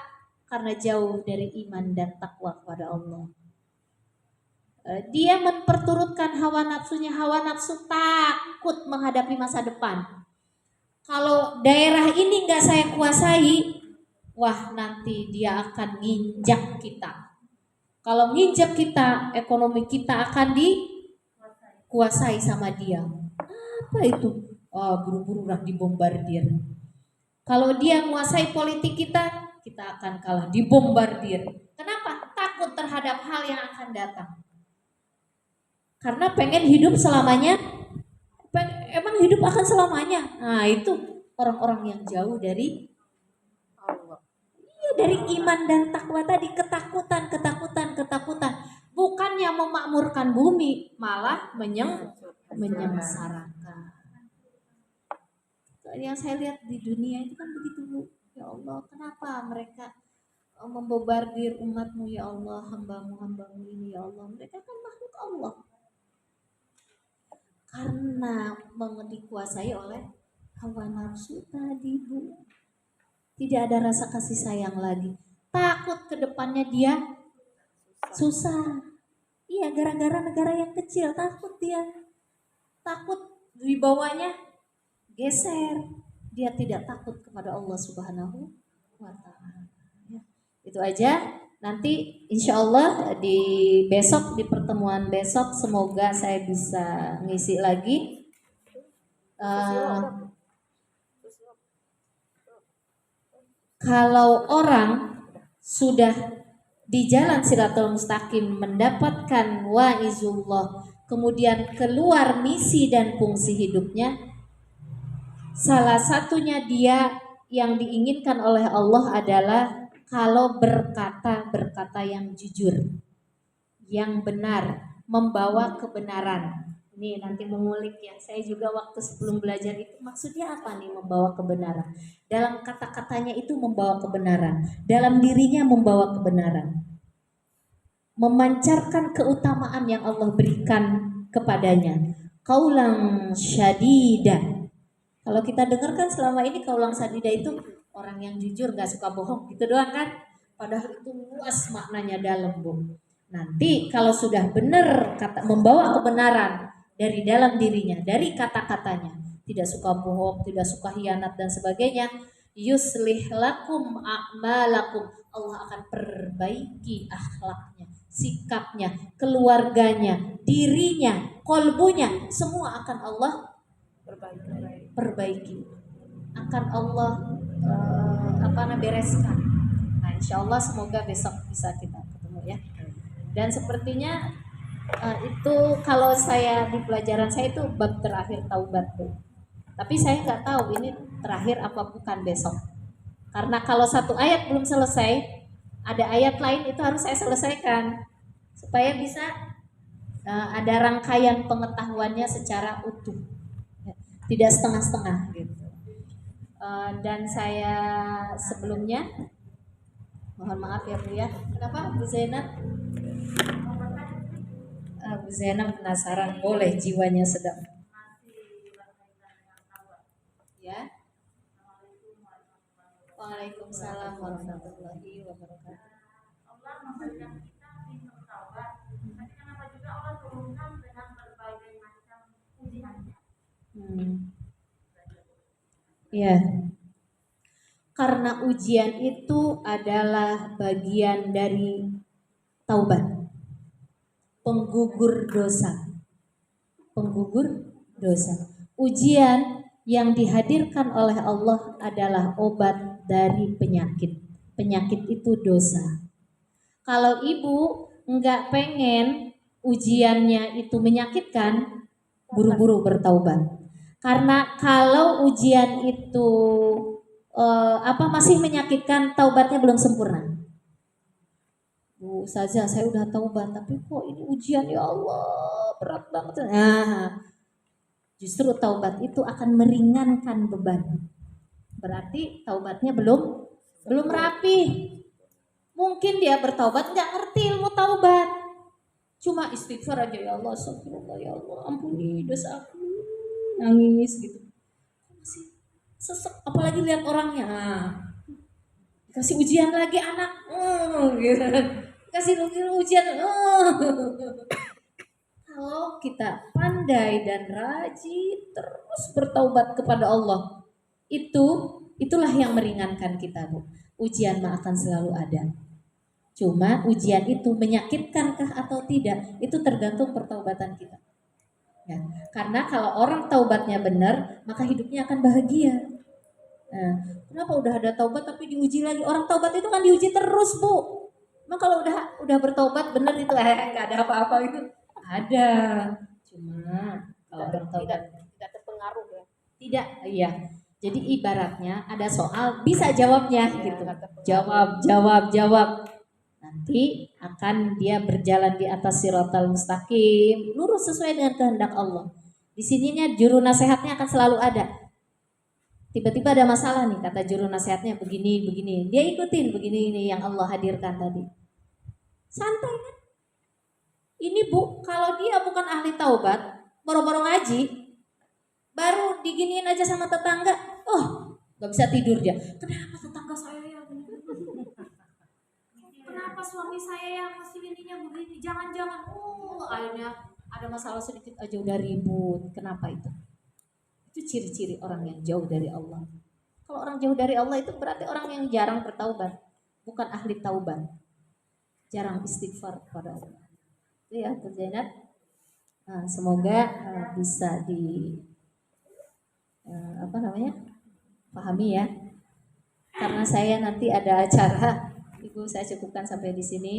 Karena jauh dari iman dan takwa kepada Allah. Dia memperturutkan hawa nafsunya, hawa nafsu takut menghadapi masa depan. Kalau daerah ini nggak saya kuasai, wah nanti dia akan nginjak kita. Kalau nginjak kita, ekonomi kita akan dikuasai sama dia. Apa itu? Oh, buru-buru lah dibombardir. Kalau dia menguasai politik kita, kita akan kalah, dibombardir. Kenapa? Takut terhadap hal yang akan datang. Karena pengen hidup selamanya, emang hidup akan selamanya. Nah itu orang-orang yang jauh dari Allah. Iya, dari iman dan takwa tadi, ketakutan. Bukannya memakmurkan bumi, malah menyengsarakan. Yang saya lihat di dunia itu kan begitu, Bu. Ya Allah, kenapa mereka membombardir umatmu ya Allah, hambamu ini ya Allah. Mereka kan makhluk Allah. Karena dikuasai oleh hawa nafsu tadi, Bu. Tidak ada rasa kasih sayang lagi. Takut ke depannya dia susah. Iya, gara-gara negara yang kecil takut dia. Takut wibawanya geser. Dia tidak takut kepada Allah Subhanahu wa taala. Ya, itu aja. Nanti insya Allah di besok, di pertemuan besok, semoga saya bisa ngisi lagi. Kalau orang sudah di jalan Siratul Mustaqim mendapatkan wa'izullah, kemudian keluar misi dan fungsi hidupnya, salah satunya dia yang diinginkan oleh Allah adalah kalau berkata yang jujur, yang benar, membawa kebenaran. Ini nanti mengulik ya. Saya juga waktu sebelum belajar itu maksudnya apa nih membawa kebenaran? Dalam kata-katanya itu membawa kebenaran, dalam dirinya membawa kebenaran. Memancarkan keutamaan yang Allah berikan kepadanya. Qaulan syadida. Kalau kita dengarkan selama ini kaulang sadida itu orang yang jujur, gak suka bohong gitu doang kan? Padahal itu luas maknanya dalam, Bu. Nanti kalau sudah benar kata membawa kebenaran dari dalam dirinya, dari kata-katanya, tidak suka bohong, tidak suka hianat dan sebagainya, yuslih lakum a'malakum. Allah akan perbaiki akhlaknya, sikapnya, keluarganya, dirinya, kolbunya, semua akan Allah perbaiki, akan Allah bereskan. Nah, insya Allah semoga besok bisa kita ketemu ya. Dan sepertinya itu kalau saya di pelajaran saya itu bab terakhir taubat tuh. Tapi saya nggak tahu ini terakhir apa bukan besok. Karena kalau satu ayat belum selesai, ada ayat lain itu harus saya selesaikan supaya bisa ada rangkaian pengetahuannya secara utuh, tidak setengah-setengah gitu. Dan saya sebelumnya mohon maaf ya Bu ya. Kenapa Bu Zainab? Bu Zainab penasaran, boleh, jiwanya sedang. Ya. Waalaikumsalam warahmatullahi wabarakatuh. Allah memberikan kita pintu taubat, tapi kenapa juga Allah turunkan dengan berbagai macam ujiannya? Ya. Karena ujian itu adalah bagian dari taubat. Penggugur dosa. Penggugur dosa. Ujian yang dihadirkan oleh Allah adalah obat dari penyakit. Penyakit itu dosa. Kalau ibu nggak pengen ujiannya itu menyakitkan, buru-buru bertaubat. Karena kalau ujian itu masih menyakitkan, taubatnya belum sempurna. Bu Ustazah, saya udah taubat, tapi kok ini ujian ya Allah berat banget. Nah, justru taubat itu akan meringankan beban. Berarti taubatnya belum rapi. Mungkin dia bertaubat nggak ngerti ilmu taubat, cuma istighfar aja, ya Allah, astagfirullah, ya Allah, ampuni dosa aku, nangis gitu. Masih sesek, apalagi lihat orangnya. Kasih ujian lagi anak, gitu. Kasih ujian. Kalau kita pandai dan rajin terus bertaubat kepada Allah, itulah yang meringankan kita, Bu. Ujian mah akan selalu ada. Cuma ujian itu menyakitkankah atau tidak, itu tergantung pertaubatan kita. Ya, karena kalau orang taubatnya benar, maka hidupnya akan bahagia. Nah, kenapa udah ada taubat tapi diuji lagi? Orang taubat itu kan diuji terus, Bu. Nah, kalau udah bertaubat benar itu nggak ada apa-apa itu. Ada. Cuma kalau bertaubat tidak terpengaruh ya. Tidak, iya. Jadi ibaratnya ada soal bisa jawabnya Ya, gitu. Jawab. Nanti akan dia berjalan di atas siratal mustaqim, lurus sesuai dengan kehendak Allah. Di sininya juru nasihatnya akan selalu ada. Tiba-tiba ada masalah nih, kata juru nasihatnya begini. Dia ikutin begini ini yang Allah hadirkan tadi. Santai kan? Ini Bu, kalau dia bukan ahli taubat, boro-boro ngaji, baru diginiin aja sama tetangga, oh Gak bisa tidur dia. Kenapa tetangga saya ya? Kenapa suami saya yang masih ininya begini? Jangan-jangan. Akhirnya ada masalah sedikit aja udah ribut. Kenapa itu? Itu ciri-ciri orang yang jauh dari Allah. Kalau orang jauh dari Allah itu berarti orang yang jarang bertaubat, bukan ahli taubat, jarang istighfar kepada Allah. Itu ya, Bu Zainab. Nah, semoga bisa di apa namanya, pahami ya. Karena saya nanti ada acara, Ibu saya cukupkan sampai di sini.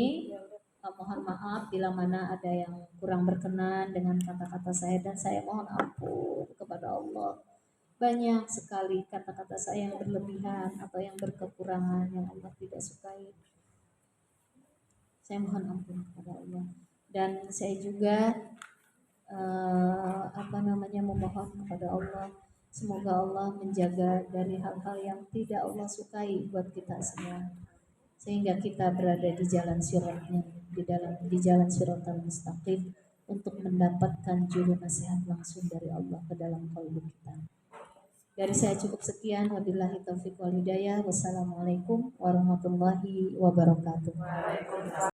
Mohon maaf bila mana ada yang kurang berkenan dengan kata-kata saya dan saya mohon ampun kepada Allah. Banyak sekali kata-kata saya yang berlebihan atau yang berkekurangan yang Allah tidak sukai. Saya mohon ampun kepada Allah. Dan saya juga memohon kepada Allah, semoga Allah menjaga dari hal-hal yang tidak Allah sukai buat kita semua, sehingga kita berada di jalan siratnya, di jalan siratal mustaqim untuk mendapatkan juru nasihat langsung dari Allah ke dalam kalbu kita. Dari saya cukup sekian, wabillahi taufiq wal hidayah. Wassalamualaikum warahmatullahi wabarakatuh.